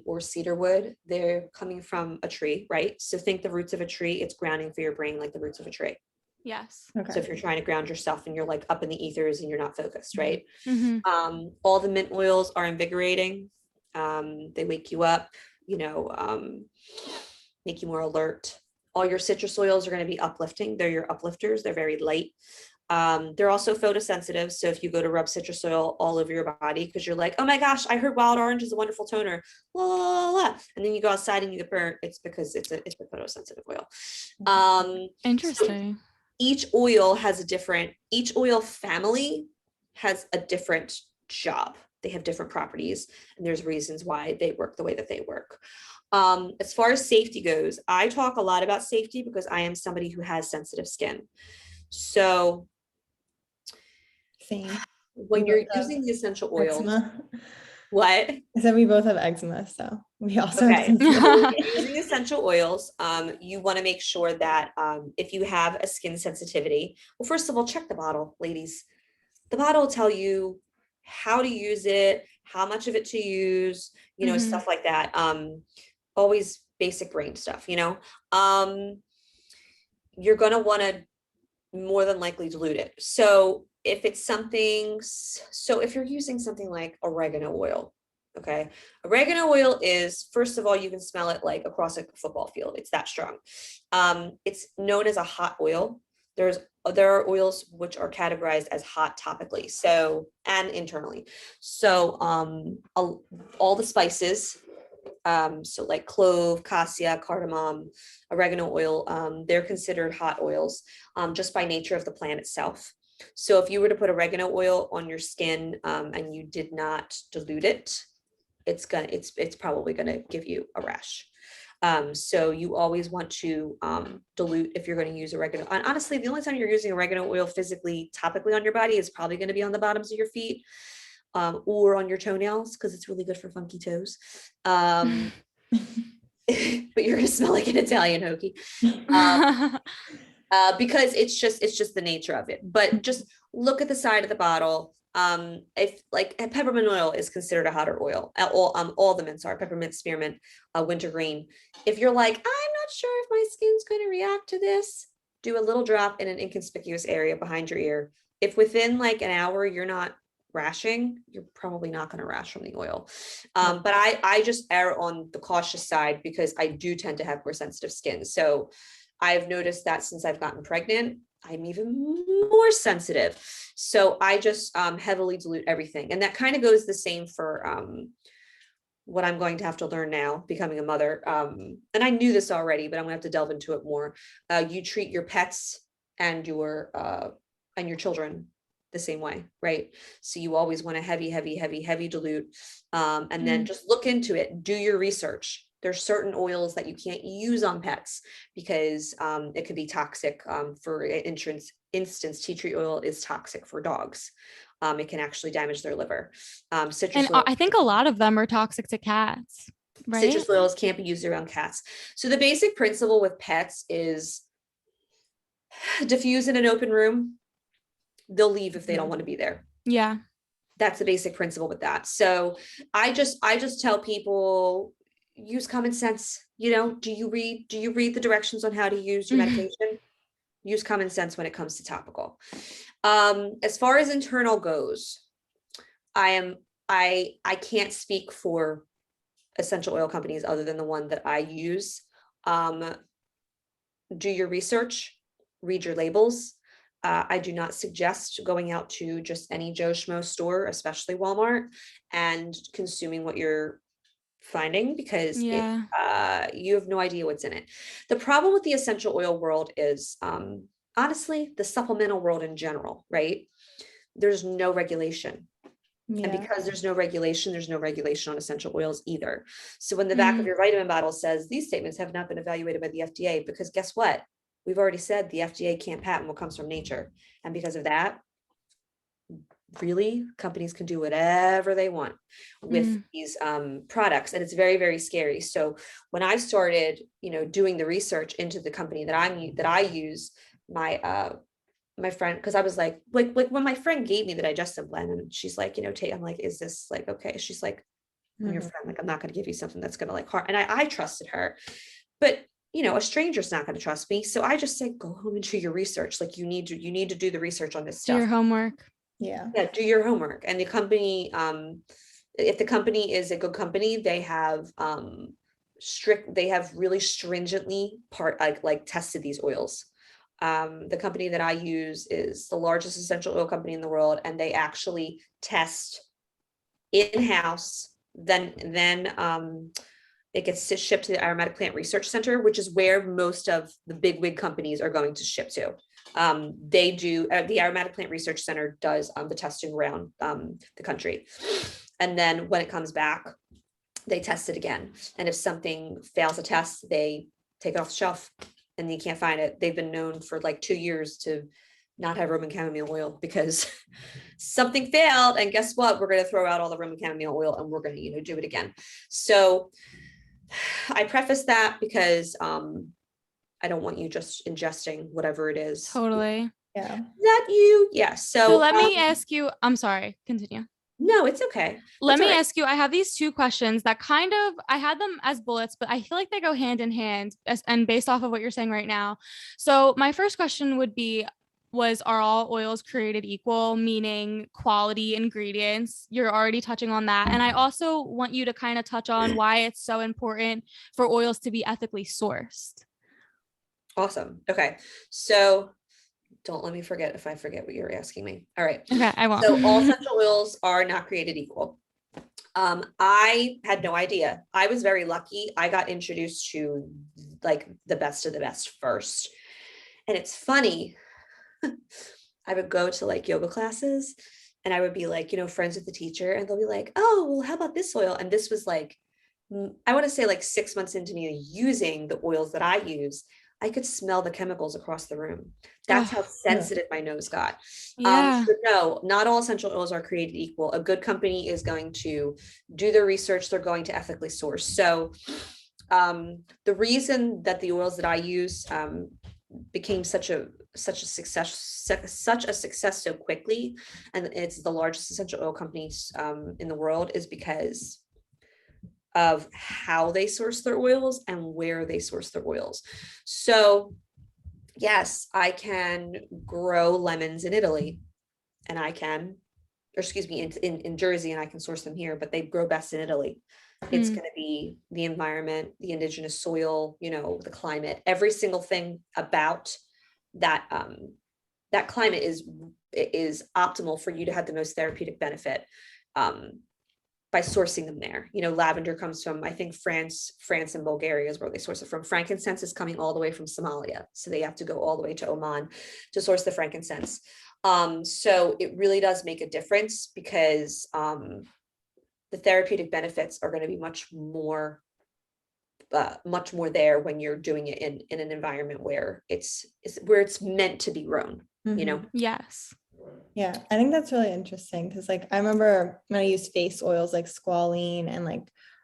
C: or cedar wood, they're coming from a tree, right? So think the roots of a tree, it's grounding for your brain like the roots of a tree.
B: Yes.
C: So
A: Okay.
C: if you're trying to ground yourself and you're like up in the ethers and you're not focused, right?
B: Mm-hmm.
C: All the mint oils are invigorating. They wake you up, make you more alert. All your citrus oils are going to be uplifting. They're your uplifters. They're very light. They're also photosensitive. So if you go to rub citrus oil all over your body because you're like, oh my gosh, I heard wild orange is a wonderful toner, la, la, la, and then you go outside and you get burnt, it's because it's a photosensitive oil. So
B: Interesting.
C: each oil family has a different job. They have different properties, and there's reasons why they work the way that they work. As far as safety goes, I talk a lot about safety because I am somebody who has sensitive skin. So
A: Same.
C: when
A: We
C: you're
A: both have
C: using the essential oils,
A: eczema.
C: what?
A: I said we both have eczema, so we also have
C: Okay.
A: sensitive.
C: When you're using essential oils, you want to make sure that if you have a skin sensitivity, well, first of all, check the bottle, ladies. The bottle will tell you how to use it, how much of it to use,
B: Mhm.
C: stuff like that. Always basic brain stuff, you're going to want to more than likely dilute it. So if it's so if you're using something like oregano oil, okay, oregano oil is, first of all, you can smell it like across a football field. It's that strong. It's known as a hot oil. There are oils which are categorized as hot topically, so, and internally. So all the spices, so like clove, cassia, cardamom, oregano oil, they're considered hot oils, just by nature of the plant itself. So if you were to put oregano oil on your skin, and you did not dilute it, it's probably gonna give you a rash. So you always want to dilute if you're going to use oregano. And honestly, the only time you're using oregano oil physically, topically on your body is probably going to be on the bottoms of your feet, or on your toenails, because it's really good for funky toes. But you're going to smell like an Italian hokey. Because it's just the nature of it. But just look at the side of the bottle. If like peppermint oil is considered a hotter oil, all the mints are peppermint, spearmint, wintergreen. If you're like, I'm not sure if my skin's going to react to this, do a little drop in an inconspicuous area behind your ear. If within like an hour you're not rashing, you're probably not going to rash from the oil. But I just err on the cautious side because I do tend to have more sensitive skin. So I've noticed that since I've gotten pregnant, I'm even more sensitive. So I just heavily dilute everything. And that kind of goes the same for what I'm going to have to learn now, becoming a mother. And I knew this already, but I'm gonna have to delve into it more. You treat your pets and your children the same way, right? So you always want a heavy dilute. And then just look into it, do your research. There's certain oils that you can't use on pets because it can be toxic. For instance, tea tree oil is toxic for dogs. It can actually damage their liver. Citrus
B: And
C: oil,
B: I think a lot of them are toxic to cats, right?
C: citrus oils can't be used around cats. So the basic principle with pets is diffuse in an open room. They'll leave if they don't want to be there.
B: Yeah.
C: That's the basic principle with that. So I just tell people, use common sense. Do you read the directions on how to use your medication? Use common sense when it comes to topical. As far as internal goes, I can't speak for essential oil companies other than the one that I use. Do your research, read your labels. I do not suggest going out to just any Joe Schmo store, especially Walmart, and consuming what you're finding because you have no idea what's in it. The problem with the essential oil world is honestly the supplemental world in general, right? There's no regulation. And because there's no regulation on essential oils either. So when the back of your vitamin bottle says these statements have not been evaluated by the FDA, because guess what? We've already said the FDA can't patent what comes from nature. And because of that, really, companies can do whatever they want with these products. And it's very, very scary. So when I started, doing the research into the company that I use, my friend, because I was like when my friend gave me the digestive blend and she's like, I'm like, is this like, okay? She's like, I'm your
A: Mhm.
C: friend. Like, I'm not going to give you something that's going to like harm. And I trusted her, but you know, a stranger's not going to trust me. So I just said, go home and do your research. Like, you need to do the research on this
B: Do your
C: stuff.
B: homework.
A: Yeah.
C: Yeah, do your homework. And the company, if the company is a good company, they have they have really stringently like tested these oils. The company that I use is the largest essential oil company in the world, and they actually test in-house, then it gets shipped to the Aromatic Plant Research Center, which is where most of the big wig companies are going to ship to. They do, the Aromatic Plant Research Center does the testing around the country. And then when it comes back, they test it again. And if something fails a test, they take it off the shelf and you can't find it. They've been known for like 2 years to not have Roman chamomile oil because something failed. And guess what? We're going to throw out all the Roman chamomile oil and we're going to, do it again. So I preface that because I don't want you just ingesting whatever it is.
B: Totally.
A: Yeah.
C: That you, yeah.
B: So let me ask you, I'm sorry, continue.
C: No, it's okay.
B: Let
C: That's
B: me
C: all right.
B: ask you, I have these two questions that kind of, I had them as bullets, but I feel like they go hand in hand and based off of what you're saying right now. So my first question would be, are all oils created equal, meaning quality ingredients? You're already touching on that. And I also want you to kind of touch on why it's so important for oils to be ethically sourced.
C: Awesome. Okay. So don't let me forget if I forget what you're asking me. All right.
B: Okay, I won't.
C: So all essential oils are not created equal. I had no idea. I was very lucky. I got introduced to like the best of the best first. And it's funny. I would go to like yoga classes and I would be like, friends with the teacher, and they'll be like, oh, well, how about this oil? And this was like, I want to say like 6 months into me using the oils that I use, I could smell the chemicals across the room. That's how sensitive my nose got.
B: Yeah.
C: So no, not all essential oils are created equal. A good company is going to do their research. They're going to ethically source. So the reason that the oils that I use became such a success so quickly, and it's the largest essential oil companies in the world, is because of how they source their oils and where they source their oils. So yes, I can grow lemons in Italy, and I can, or excuse me, in Jersey, and I can source them here, but they grow best in Italy. It's going to be the environment, the indigenous soil, the climate, every single thing about that that climate is optimal for you to have the most therapeutic benefit by sourcing them there. Lavender comes from, I think, France and Bulgaria is where they source it from. Frankincense is coming all the way from Somalia, so they have to go all the way to Oman to source the frankincense. So it really does make a difference because the therapeutic benefits are going to be much more there when you're doing it in an environment where it's meant to be grown.
B: Yes.
A: Yeah, I think that's really interesting because like I remember when I used face oils like squalene and like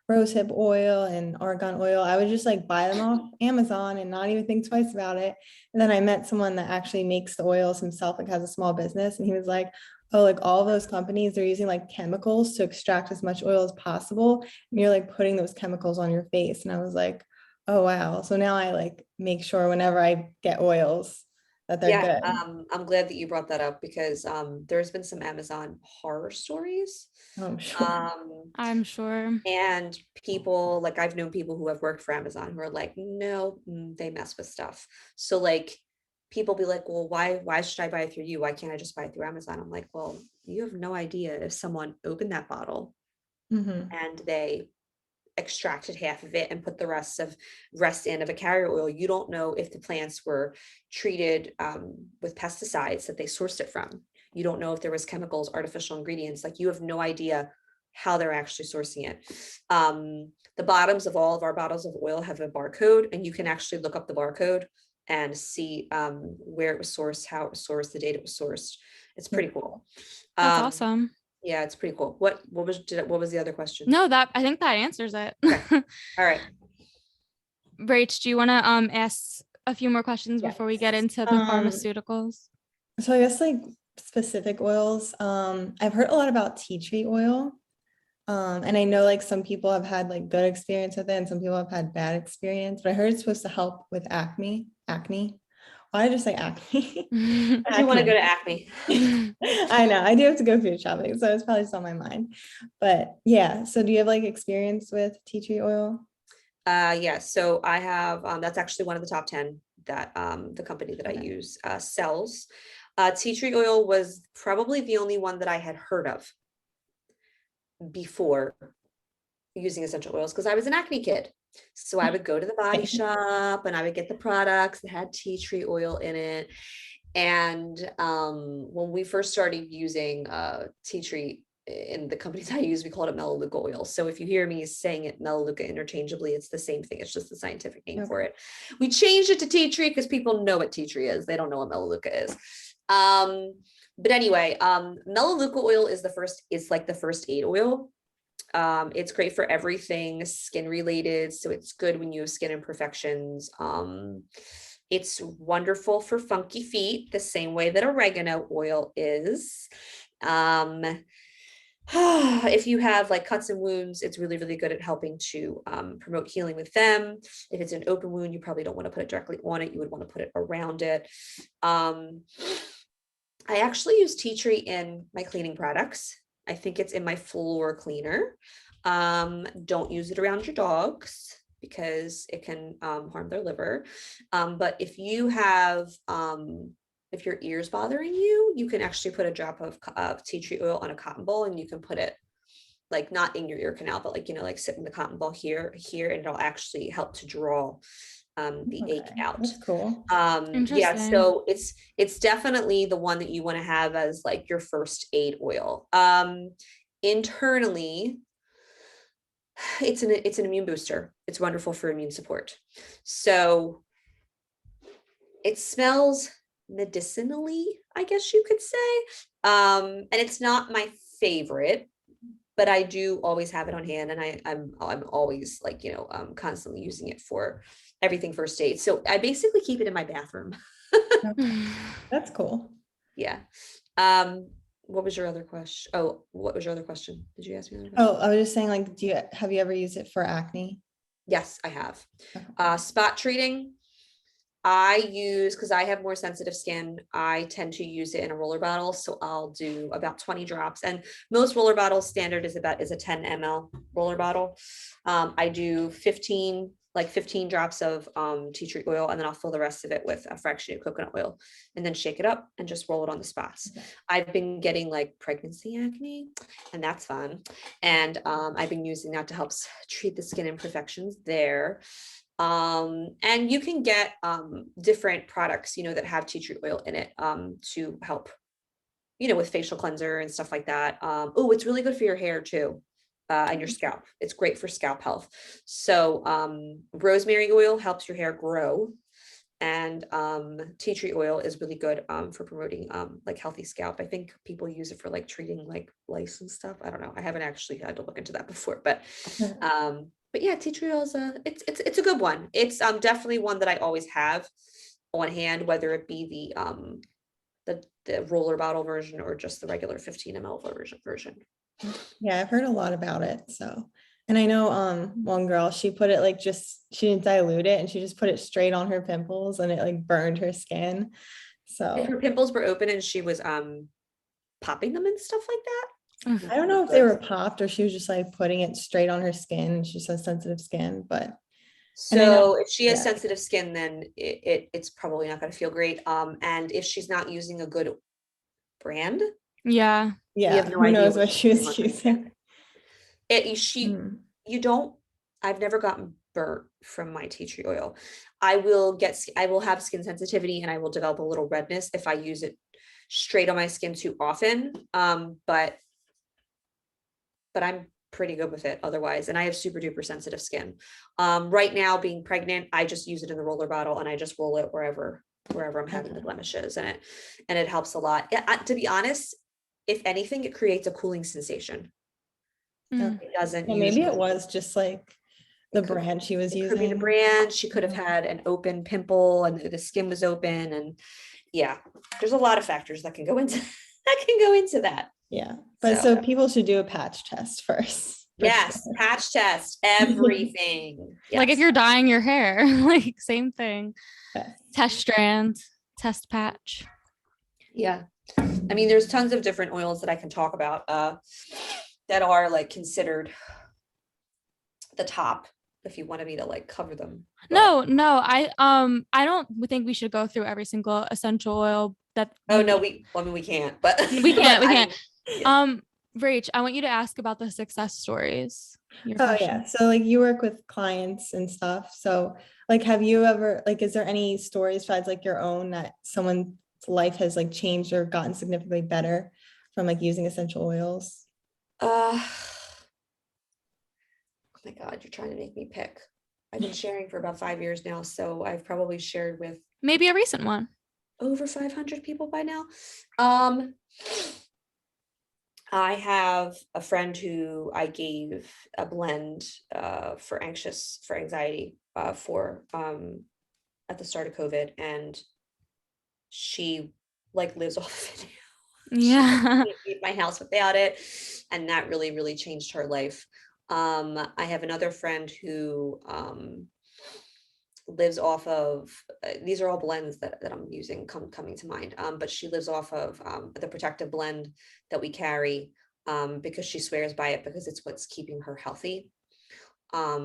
A: rosehip oil and argan oil, I would just like buy them off Amazon and not even think twice about it. And then I met someone that actually makes the oils himself, like has a small business, and he was like, oh, like all those companies, they're using like chemicals to extract as much oil as possible. And you're like putting those chemicals on your face. And I was like, oh wow. So now I like make sure whenever I get oils that they're good.
C: I'm glad that you brought that up because there's been some Amazon horror stories.
A: Oh, I'm sure.
B: I'm sure.
C: And people, like I've known people who have worked for Amazon who are like, no, they mess with stuff. So like people be like, well, why should I buy it through you? Why can't I just buy it through Amazon? I'm like, well, you have no idea if someone opened that bottle and they extracted half of it and put the rest in of a carrier oil. You don't know if the plants were treated with pesticides that they sourced it from. You don't know if there was chemicals, artificial ingredients. Like you have no idea how they're actually sourcing it. The bottoms of all of our bottles of oil have a barcode, and you can actually look up the barcode and see where it was sourced, how it was sourced, the date it was sourced. It's pretty cool.
B: That's awesome.
C: Yeah, it's pretty cool. What was the other question?
B: No, I think that answers it.
C: Okay. All right.
B: Rach, do you want to ask a few more questions before we get into the pharmaceuticals?
A: So I guess like specific oils. I've heard a lot about tea tree oil. And I know like some people have had like good experience with it and some people have had bad experience, but I heard it's supposed to help with acne. Why did I just say acne?
C: I do want to go to Acme.
A: I know I do have to go food shopping, so it's probably just on my mind. But yeah, so do you have like experience with tea tree oil?
C: Yeah, so I have, that's actually one of the top 10 that the company that I
A: Okay.
C: use sells. Tea tree oil was probably the only one that I had heard of before using essential oils because I was an acne kid. So I would go to the body shop and I would get the products that had tea tree oil in it. And when we first started using tea tree in the companies I use, we called it Melaleuca oil. So if you hear me saying it Melaleuca interchangeably, it's the same thing. It's just the scientific name for
A: Okay.
C: it. We changed it to tea tree because people know what tea tree is. They don't know what Melaleuca is. But anyway, Melaleuca oil is it's like the first aid oil. It's great for everything skin related. So it's good when you have skin imperfections. It's wonderful for funky feet, the same way that oregano oil is. If you have like cuts and wounds, it's really, really good at helping to promote healing with them. If it's an open wound, you probably don't want to put it directly on it. You would want to put it around it. I actually use tea tree in my cleaning products. I think it's in my floor cleaner. Don't use it around your dogs because it can harm their liver. But if you have, if your ear's bothering you, you can actually put a drop of tea tree oil on a cotton ball and you can put it like not in your ear canal, but like, like sit in the cotton ball here, and it'll actually help to draw the ache
A: Okay,
C: out.
A: that's cool.
C: Yeah,
B: Interesting.
C: so it's definitely the one that you want to have as like your first aid oil. Internally, it's an immune booster. It's wonderful for immune support. So it smells medicinally, I guess you could say. And it's not my favorite, but I do always have it on hand, and I'm always like, constantly using it for everything first aid. So I basically keep it in my bathroom.
A: That's cool.
C: Yeah. What was your other question? Oh, what was your other question? Did you ask me another
A: Oh,
C: question?
A: I was just saying, like, have you ever used it for acne?
C: Yes, I have.
A: Okay.
C: Spot treating. I use, because I have more sensitive skin, I tend to use it in a roller bottle. So I'll do about 20 drops. And most roller bottles standard is a 10 ml roller bottle. I do 15 drops of tea tree oil, and then I'll fill the rest of it with a fractionated coconut oil and then shake it up and just roll it on the spots.
A: Okay.
C: I've been getting like pregnancy acne, and that's fun. And I've been using that to help treat the skin imperfections there. And you can get different products, that have tea tree oil in it to help, with facial cleanser and stuff like that. Oh, it's really good for your hair too, and your scalp. It's great for scalp health. So rosemary oil helps your hair grow, and tea tree oil is really good for promoting like healthy scalp. I think people use it for like treating like lice and stuff. I don't know. I haven't actually had to look into that before, but yeah, tea tree oil is it's a good one. It's definitely one that I always have on hand, whether it be the roller bottle version or just the regular 15 ml version.
A: Yeah, I've heard a lot about it. So, and I know one girl, she put it like she didn't dilute it and she just put it straight on her pimples and it like burned her skin.
C: If
A: So
C: her pimples were open and she was popping them and stuff like that.
A: I don't know if they were popped or she was just like putting it straight on her skin. She has sensitive skin, but and I know,
C: So if she has
A: yeah.
C: sensitive skin, then it's probably not going to feel great. And if she's not using a good brand,
B: Yeah.
C: you
A: Yeah,
C: have no
A: who
C: idea
A: knows
C: what
A: what she
C: she's
A: was
C: putting on her skin.
A: using.
C: You don't, I've never gotten burnt from my tea tree oil. I will have skin sensitivity and I will develop a little redness if I use it straight on my skin too often. But I'm pretty good with it otherwise. And I have super duper sensitive skin. Right now, being pregnant, I just use it in the roller bottle and I just roll it wherever I'm having the blemishes, and it helps a lot. Yeah, to be honest, if anything, it creates a cooling sensation. It doesn't
A: Well, maybe it
C: usually.
A: was just like the brand she was
C: It could be the
A: using.
C: brand. She could have
A: Yeah.
C: had an open pimple and the skin was open, and yeah, there's a lot of factors that can go into that.
A: Yeah, but so
C: So,
A: people should do a patch test first. for
C: yes,
A: sure.
C: patch test, everything.
B: Like if
C: Yes.
B: you're dyeing your hair, like same thing.
A: Okay.
B: Test strand, test patch.
C: Yeah. I mean, there's tons of different oils that I can talk about that are like considered the top if you wanted me to like cover them. But-
B: No, I don't think we should go through every single essential oil that
C: Oh
B: you
C: no, we can't, but
B: we can't, we
C: but
B: can't.
C: yeah.
B: Rach, I want you to ask about the success stories. Your
A: Oh
B: question.
A: yeah. So like you work with clients and stuff. So like have you ever like is there any stories besides like your own that someone's life has like changed or gotten significantly better from like using essential oils?
C: Oh my God, you're trying to make me pick. I've been sharing for about 5 years now, so I've probably shared with
B: Maybe a recent one.
C: over 500 people by now. Um, I have a friend who I gave a blend for anxiety for at the start of COVID, and she like lives off of it. She
B: Yeah.
C: can't leave my house without it, and that really, really changed her life. I have another friend who lives off of these are all blends that I'm using coming to mind. But she lives off of the protective blend that we carry because she swears by it because it's what's keeping her healthy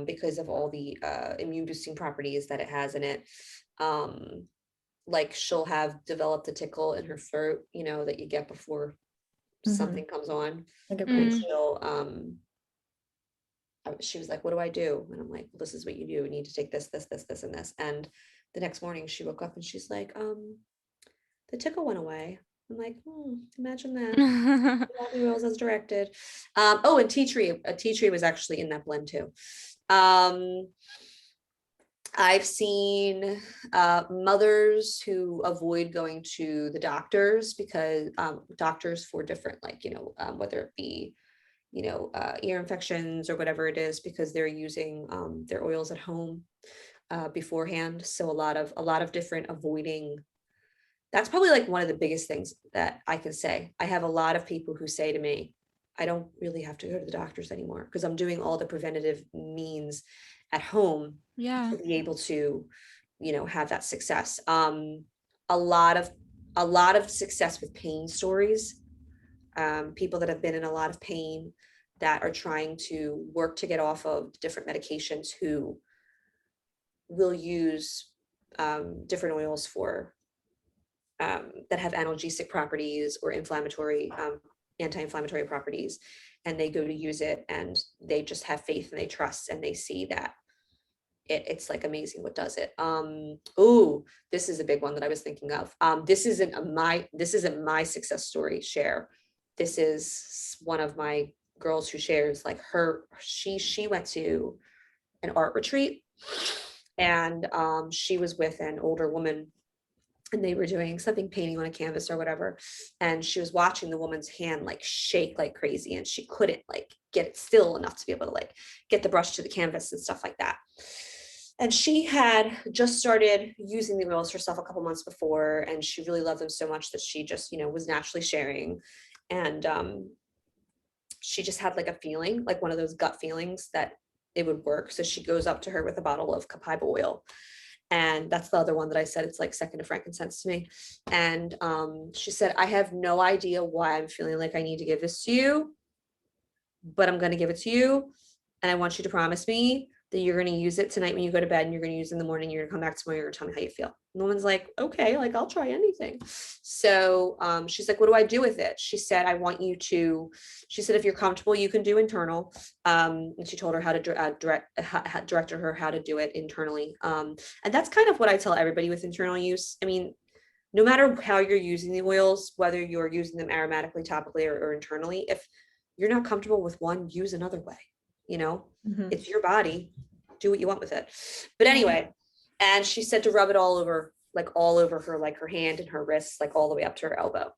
C: because of all the immune boosting properties that it has in it. Like she'll have developed a tickle in her throat, you know, that you get before something comes on,
A: Like a
C: and
B: Mm.
C: she'll she was like, what do I do? And I'm like, well, this is what you do. You need to take this, and this. And the next morning she woke up and she's like, the tickle went away. I'm like, imagine that. All the oils as directed. Oh, and tea tree was actually in that blend too. I've seen mothers who avoid going to the doctors because doctors for different, like, you know, whether it be ear infections or whatever it is, because they're using their oils at home beforehand. So a lot of different avoiding. That's probably like one of the biggest things that I can say. I have a lot of people who say to me, I don't really have to go to the doctors anymore because I'm doing all the preventative means at home
B: Yeah.
C: to be able to, have that success. A lot of success with pain stories. People that have been in a lot of pain that are trying to work to get off of different medications who will use different oils for that have analgesic properties or anti-inflammatory properties, and they go to use it and they just have faith and they trust and they see that it's like amazing what does it. Oh, this is a big one that I was thinking of. This isn't my success story share. This is one of my girls who shares like she went to an art retreat, and she was with an older woman, and they were doing something, painting on a canvas or whatever, and she was watching the woman's hand like shake like crazy, and she couldn't like get it still enough to be able to like get the brush to the canvas and stuff like that. And she had just started using the oils herself a couple months before, and she really loved them so much that she just, was naturally sharing. And she just had like a feeling, like one of those gut feelings that it would work. So she goes up to her with a bottle of copaiba oil. And that's the other one that I said, it's like second to frankincense to me. And she said, I have no idea why I'm feeling like I need to give this to you, but I'm going to give it to you. And I want you to promise me that you're going to use it tonight when you go to bed, and you're going to use it in the morning. You're going to come back tomorrow. You're going to tell me how you feel. And the woman's like, okay, like I'll try anything. So she's like, what do I do with it? She said, she said, if you're comfortable, you can do internal. And she told her how to directed her how to do it internally. And that's kind of what I tell everybody with internal use. I mean, no matter how you're using the oils, whether you're using them aromatically, topically, or internally, if you're not comfortable with one, use another way. It's your body, do what you want with it. But anyway, and she said to rub it all over her, like her hand and her wrists, like all the way up to her elbow.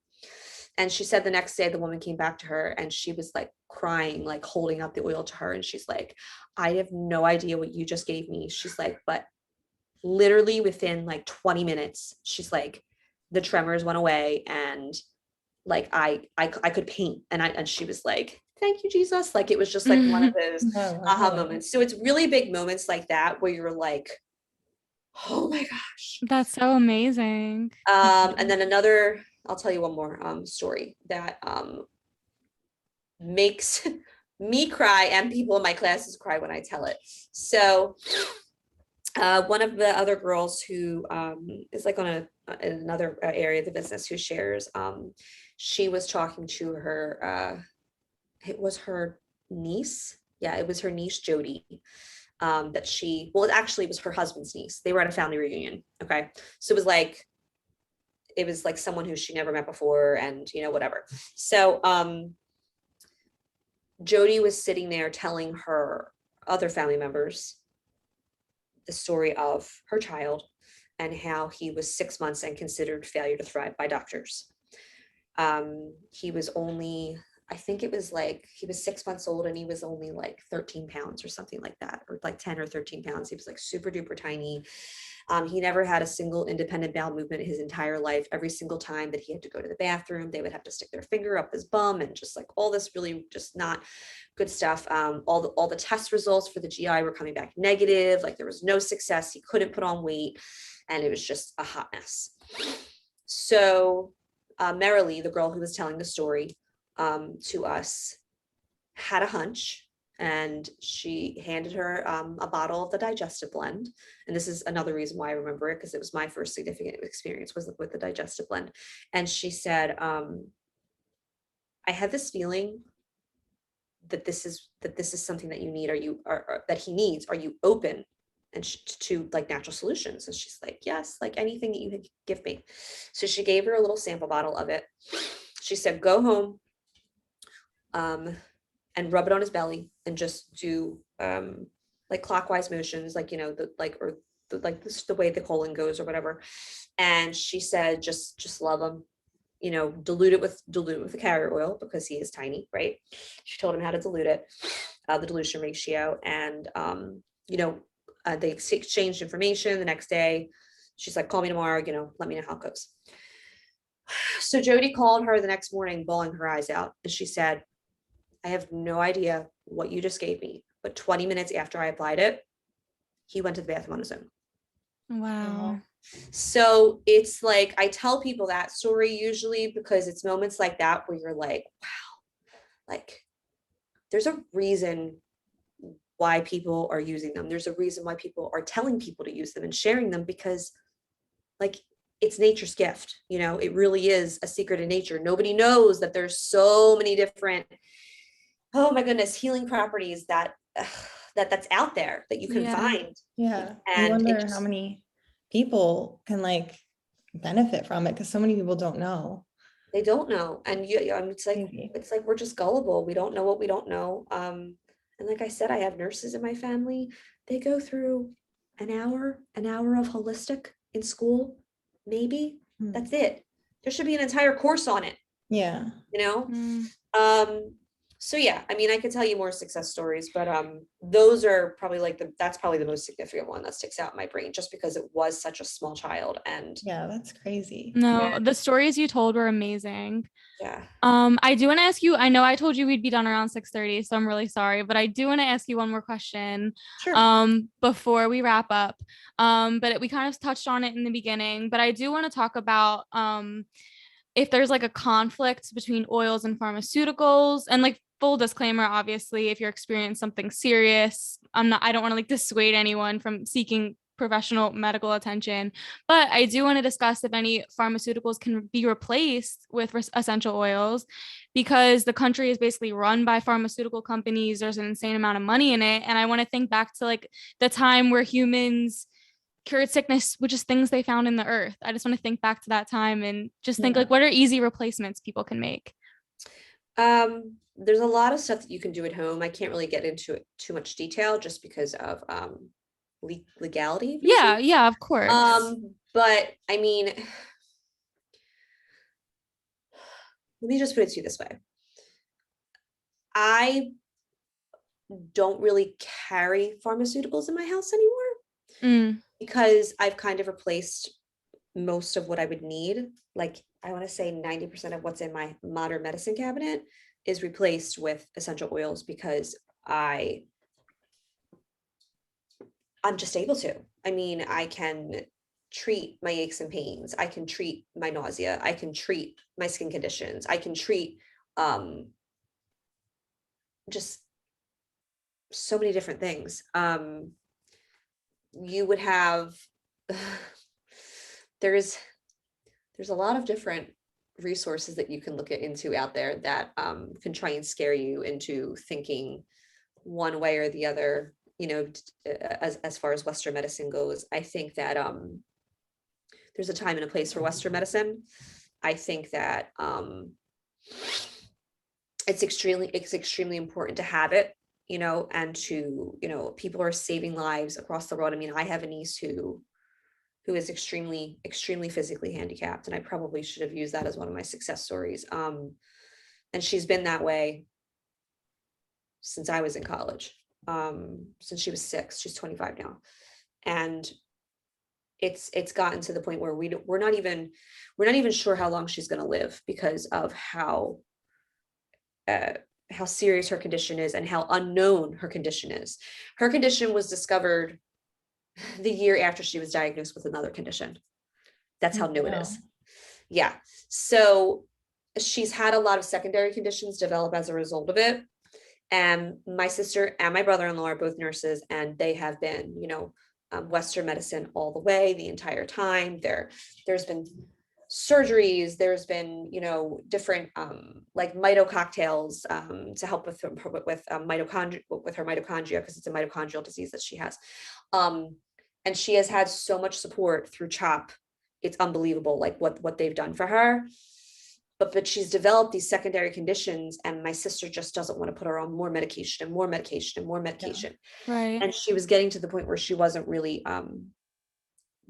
C: And she said the next day the woman came back to her and she was like crying, like holding out the oil to her. And she's like, I have no idea what you just gave me. She's like, but literally within like 20 minutes, she's like, the tremors went away, and like I could paint. And she was like, thank you, Jesus. Like, it was just like one of those
A: Oh,
C: aha
A: wow.
C: moments. So it's really big moments like that where you're like, oh my gosh.
B: That's so amazing.
C: And then another, I'll tell you one more story that makes me cry and people in my classes cry when I tell it. So one of the other girls who is like on in another area of the business who shares, she was talking to her, it was her niece. Yeah, it was her niece, Jody, that well, it actually was her husband's niece. They were at a family reunion. Okay. So it was like someone who she never met before and, whatever. So Jody was sitting there telling her other family members the story of her child and how he was 6 months and considered failure to thrive by doctors. He was only, I think it was like, he was 6 months old and he was only like 13 pounds or something like that, or like 10 or 13 pounds. He was like super duper tiny. He never had a single independent bowel movement his entire life. Every single time that he had to go to the bathroom, they would have to stick their finger up his bum and just like all this really just not good stuff. All the test results for the GI were coming back negative. Like there was no success. He couldn't put on weight and it was just a hot mess. So Marilee, the girl who was telling the story to us, had a hunch. And she handed her a bottle of the Digestive Blend. And this is another reason why I remember it, because it was my first significant experience was with the Digestive Blend. And she said, I had this feeling that this is something that you need. Or that he needs. Are you open and to like natural solutions? And she's like, yes, like anything that you can give me. So she gave her a little sample bottle of it. She said, go home. And rub it on his belly and just do like clockwise motions, like, the way the colon goes or whatever. And she said, just love him, dilute it with the carrier oil because he is tiny, right? She told him how to dilute it, the dilution ratio. And, they exchanged information the next day. She's like, call me tomorrow, let me know how it goes. So Jody called her the next morning, bawling her eyes out. And she said, I have no idea what you just gave me, but 20 minutes after I applied it, he went to the bathroom on his own.
B: Wow.
C: So it's like, I tell people that story usually because it's moments like that where you're like, wow, like there's a reason why people are using them. There's a reason why people are telling people to use them and sharing them, because like it's nature's gift. It really is a secret in nature. Nobody knows that there's so many different, oh my goodness, healing properties that's out there that you can find.
A: Yeah. I
C: And
A: wonder how many people can like benefit from it, because so many people don't know.
C: they don't know. And it's like,
A: Maybe.
C: it's like, we're just gullible. We don't know what we don't know. And like I said, I have nurses in my family. They go through an hour of holistic in school, maybe.
A: Hmm.
C: That's it. There should be an entire course on it,
A: Yeah.
C: So yeah, I mean, I could tell you more success stories, but those are probably that's probably the most significant one that sticks out in my brain, just because it was such a small child. And
A: Yeah, that's crazy.
B: No, the stories you told were amazing.
C: yeah.
B: I do want to ask you, I know I told you we'd be done around 6:30, so I'm really sorry, but I do want to ask you one more question before we wrap up. But we kind of touched on it in the beginning, but I do want to talk about if there's like a conflict between oils and pharmaceuticals. And like, full disclaimer, obviously, if you're experiencing something serious, I don't want to like dissuade anyone from seeking professional medical attention, but I do want to discuss if any pharmaceuticals can be replaced with essential oils, because the country is basically run by pharmaceutical companies. There's an insane amount of money in it. And I want to think back to like the time where humans cured sickness with just things they found in the earth. I just want to think back to that time and just think like, what are easy replacements people can make?
C: There's a lot of stuff that you can do at home. I can't really get into it too much detail just because of legality.
B: Yeah, of course.
C: But I mean, let me just put it to you this way. I don't really carry pharmaceuticals in my house anymore because I've kind of replaced most of what I would need. Like, I want to say 90% of what's in my modern medicine cabinet is replaced with essential oils because I'm just able to. I mean, I can treat my aches and pains. I can treat my nausea. I can treat my skin conditions. I can treat um just so many different things. You would have there's a lot of different resources that you can look at into out there that can try and scare you into thinking one way or the other, you know, as far as Western medicine goes. I think that there's a time and a place for Western medicine. I think that it's extremely important to have it, you know, and to, you know, people are saving lives across the world. I mean, I have a niece who is extremely physically handicapped, and I probably should have used that as one of my success stories. And she's been that way since I was in college, since she was 6. She's 25 now, and it's gotten to the point where we're not even sure how long she's going to live because of how serious her condition is and how unknown her condition is. Her condition was discovered the year after she was diagnosed with another condition. That's how new it is. Yeah. So she's had a lot of secondary conditions develop as a result of it. And my sister and my brother-in-law are both nurses, and they have been, you know, Western medicine all the way, the entire time. There's been surgeries, there's been, you know, different like mito cocktails to help with mitochondria, with her mitochondria, because it's a mitochondrial disease that she has. And she has had so much support through CHOP. It's unbelievable, like what they've done for her. But she's developed these secondary conditions, and my sister just doesn't want to put her on more medication and more medication and more medication.
B: Yeah. Right.
C: And she was getting to the point where she wasn't really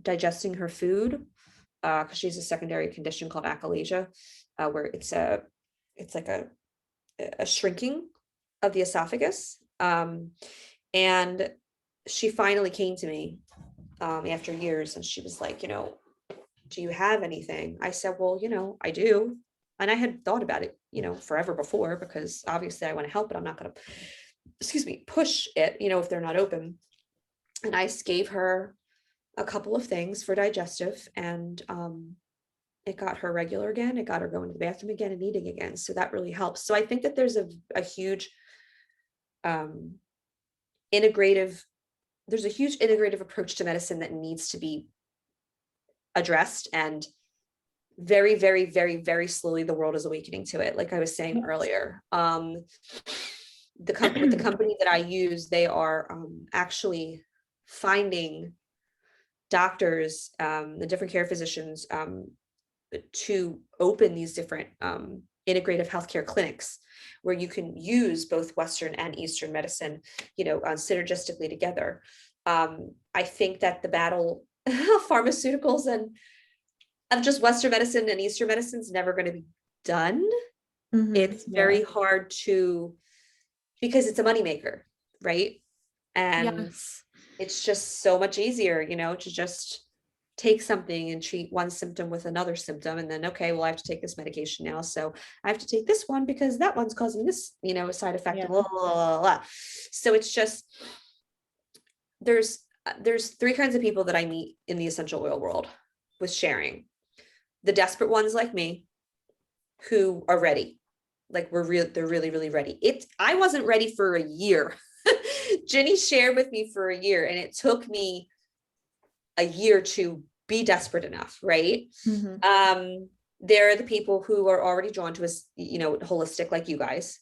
C: digesting her food, because she's a secondary condition called achalasia, where it's like a shrinking of the esophagus. And she finally came to me after years, and she was like, you know, do you have anything? I said, well, you know, I do. And I had thought about it, you know, forever before, because obviously I want to help, but I'm not going to, push it, you know, if they're not open. And I gave her a couple of things for digestive, and it got her regular again. It got her going to the bathroom again and eating again. So that really helps. So I think that there's a huge integrative approach to medicine that needs to be addressed, and very, very, very, very slowly the world is awakening to it. Like I was saying earlier, the company that I use, they are actually finding doctors, the different care physicians, to open these different integrative healthcare clinics where you can use both Western and Eastern medicine, you know, synergistically together. I think that the battle of pharmaceuticals and of just Western medicine and Eastern medicine is never going to be done. It's very hard to, because it's a moneymaker, right? And
B: Yes.
C: it's just so much easier, you know, to just take something and treat one symptom with another symptom. And then, okay, well, I have to take this medication now. So I have to take this one because that one's causing this, you know, side effect.
A: Yeah.
C: Blah, blah, blah, blah. So it's just, there's 3 kinds of people that I meet in the essential oil world with sharing. The desperate ones like me, who are ready. Like they're really, really ready. I wasn't ready for a year. Jenny shared with me for a year, and it took me a year to be desperate enough, right? There are the people who are already drawn to us, you know, holistic, like you guys,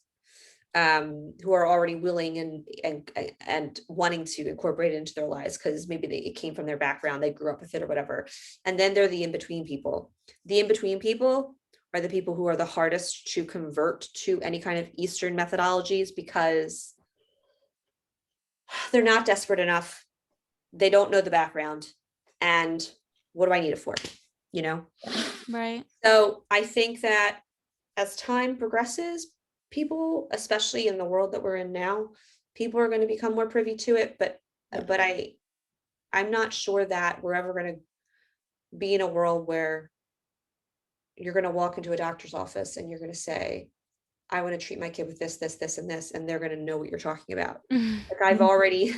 C: who are already willing and wanting to incorporate it into their lives because maybe it came from their background, they grew up with it or whatever. And then they're the in-between people. The in-between people are the people who are the hardest to convert to any kind of Eastern methodologies, because they're not desperate enough. They don't know the background. And what do I need it for? You know?
B: Right.
C: So I think that as time progresses, people, especially in the world that we're in now, people are going to become more privy to it. But I'm not sure that we're ever going to be in a world where you're going to walk into a doctor's office and you're going to say, I want to treat my kid with this, this, this, and this, and they're going to know what you're talking about. Like I've already,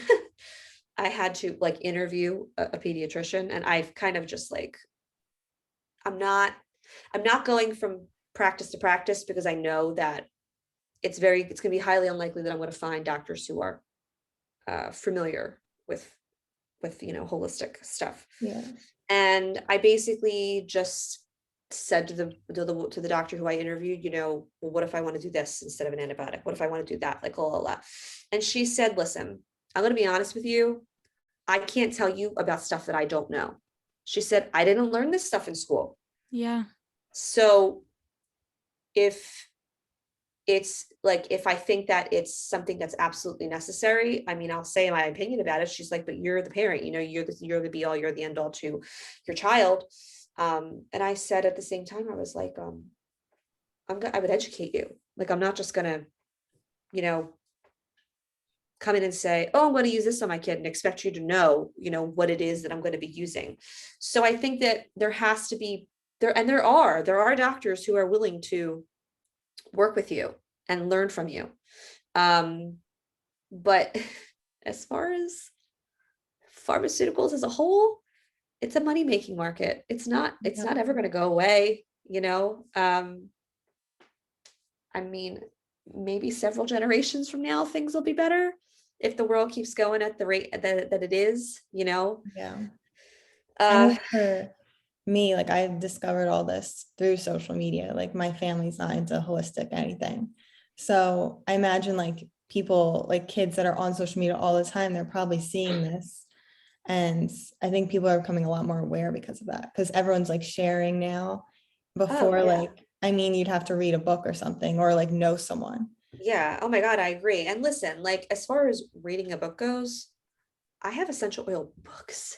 C: I had to like interview a pediatrician, and I've kind of just like, I'm not going from practice to practice, because I know that it's going to be highly unlikely that I'm going to find doctors who are familiar with holistic stuff.
A: Yeah.
C: And I basically just said to the doctor who I interviewed, well, what if I want to do this instead of an antibiotic? What if I want to do that? Like, la. And she said, listen, I'm going to be honest with you. I can't tell you about stuff that I don't know. She said, I didn't learn this stuff in school.
B: Yeah.
C: So if it's like, if I think that it's something that's absolutely necessary, I mean, I'll say my opinion about it. She's like, but you're the parent, you're the be all, you're the end all to your child. And I said at the same time, I was like, I would educate you. Like, I'm not just gonna, come in and say, oh, I'm going to use this on my kid and expect you to know, what it is that I'm going to be using. So I think that there has to be there are doctors who are willing to work with you and learn from you. But as far as pharmaceuticals as a whole, it's a money-making market. It's not ever going to go away, I mean, maybe several generations from now, things will be better if the world keeps going at the rate that it is,
A: Yeah. I know for me, like I've discovered all this through social media. Like my family's not into holistic anything. So I imagine like people, like kids that are on social media all the time, they're probably seeing this. And I think people are becoming a lot more aware because of that, because everyone's like sharing now. Before,
C: yeah.
A: like, I mean, you'd have to read a book or something, or like know someone.
C: Yeah. Oh my God, I agree. And listen, like as far as reading a book goes, I have essential oil books.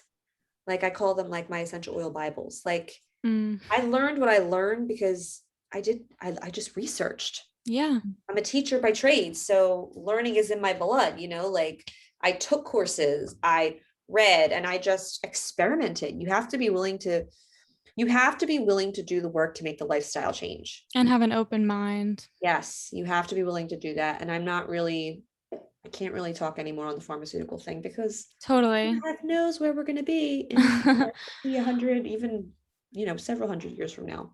C: Like I call them like my essential oil Bibles. Like I learned what I learned because I just researched.
B: Yeah.
C: I'm a teacher by trade, so learning is in my blood, like I took courses, I read, and I just experimented. You have to be willing to do the work to make the lifestyle change.
B: And have an open mind.
C: Yes, you have to be willing to do that. And I can't really talk anymore on the pharmaceutical thing because
B: Totally.
C: God knows where we're going to be in 100, even, several hundred years from now.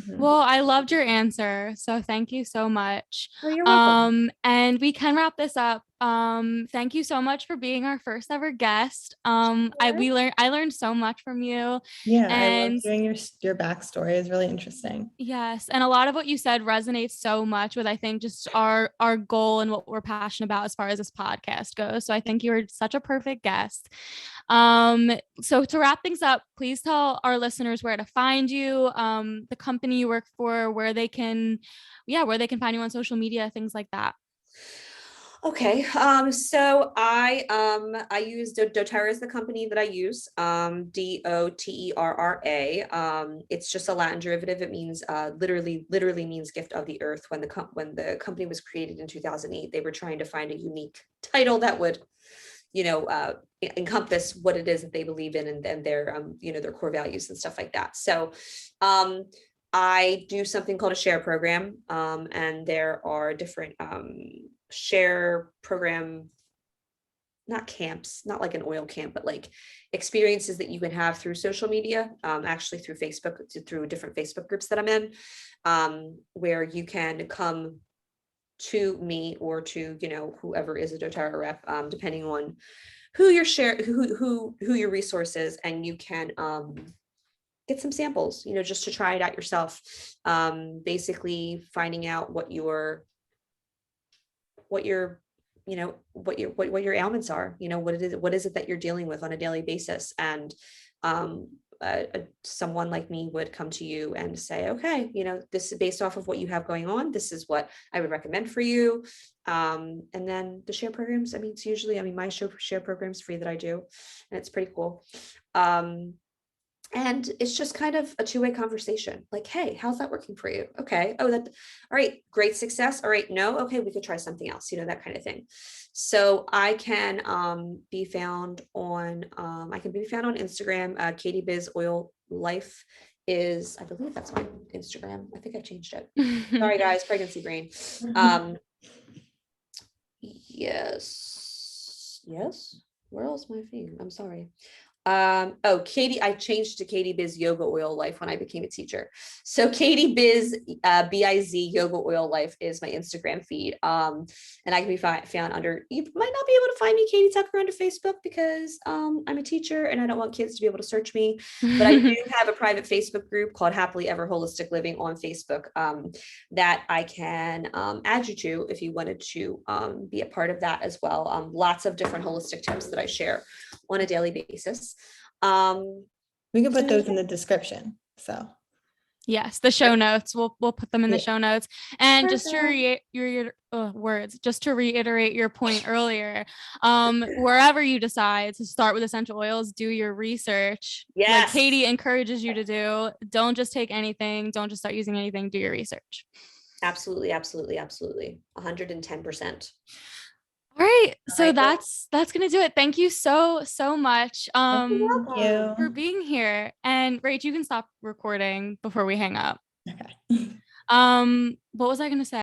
B: Well, I loved your answer. So thank you so much.
C: Oh, you're welcome.
B: And we can wrap this up. Thank you so much for being our first ever guest. I learned so much from you.
A: Yeah,
B: and
A: I love hearing your backstory. It's really interesting.
B: Yes, and a lot of what you said resonates so much with, I think, just our goal and what we're passionate about as far as this podcast goes. So I think you were such a perfect guest. So to wrap things up, please tell our listeners where to find you, the company you work for, where they can find you on social media, things like that.
C: Okay. So I use doTERRA is the company that I use. DOTERRA. It's just a Latin derivative. It means literally means gift of the earth. When the company was created in 2008, they were trying to find a unique title that would, encompass what it is that they believe in and their their core values and stuff like that. So I do something called a share program, and there are different share program, not camps, not like an oil camp, but like experiences that you can have through social media, actually through Facebook, through different Facebook groups that I'm in, where you can come to me or to whoever is a doTERRA rep, depending on who your resource is, and you can get some samples, just to try it out yourself. Basically finding out what your ailments are, what is it that you're dealing with on a daily basis. And someone like me would come to you and say, okay, this is based off of what you have going on. This is what I would recommend for you. And then the share programs, it's usually, my share programs free that I do, and it's pretty cool. And it's just kind of a two-way conversation. Like, hey, how's that working for you? Okay. Oh, all right. Great success. All right. No. Okay. We could try something else, that kind of thing. So I can be found on Instagram. Katie Biz Oil Life is, I believe that's my Instagram. I think I changed it. Sorry guys, pregnancy brain. Yes. Where else my thing? I'm sorry. Katie, I changed to Katie Biz Yoga Oil Life when I became a teacher. So Katie Biz, Biz Yoga Oil Life is my Instagram feed. And I can be found under, you might not be able to find me, Katie Tucker, under Facebook because I'm a teacher and I don't want kids to be able to search me. But I do have a private Facebook group called Happily Ever Holistic Living on Facebook that I can add you to if you wanted to be a part of that as well. Lots of different holistic tips that I share on a daily basis.
A: We can put those in the description. So
B: yes, the show notes. We'll put them in the show notes. And just to reiterate your point earlier, wherever you decide to start with essential oils, do your research.
C: Yes.
B: Like Katie encourages you to do. Don't just take anything. Don't just start using anything. Do your research.
C: Absolutely. 110%.
B: All right. So that's gonna do it. Thank you so much
A: for
B: being here. And Rach, you can stop recording before we hang up.
A: Okay.
B: What was I gonna say?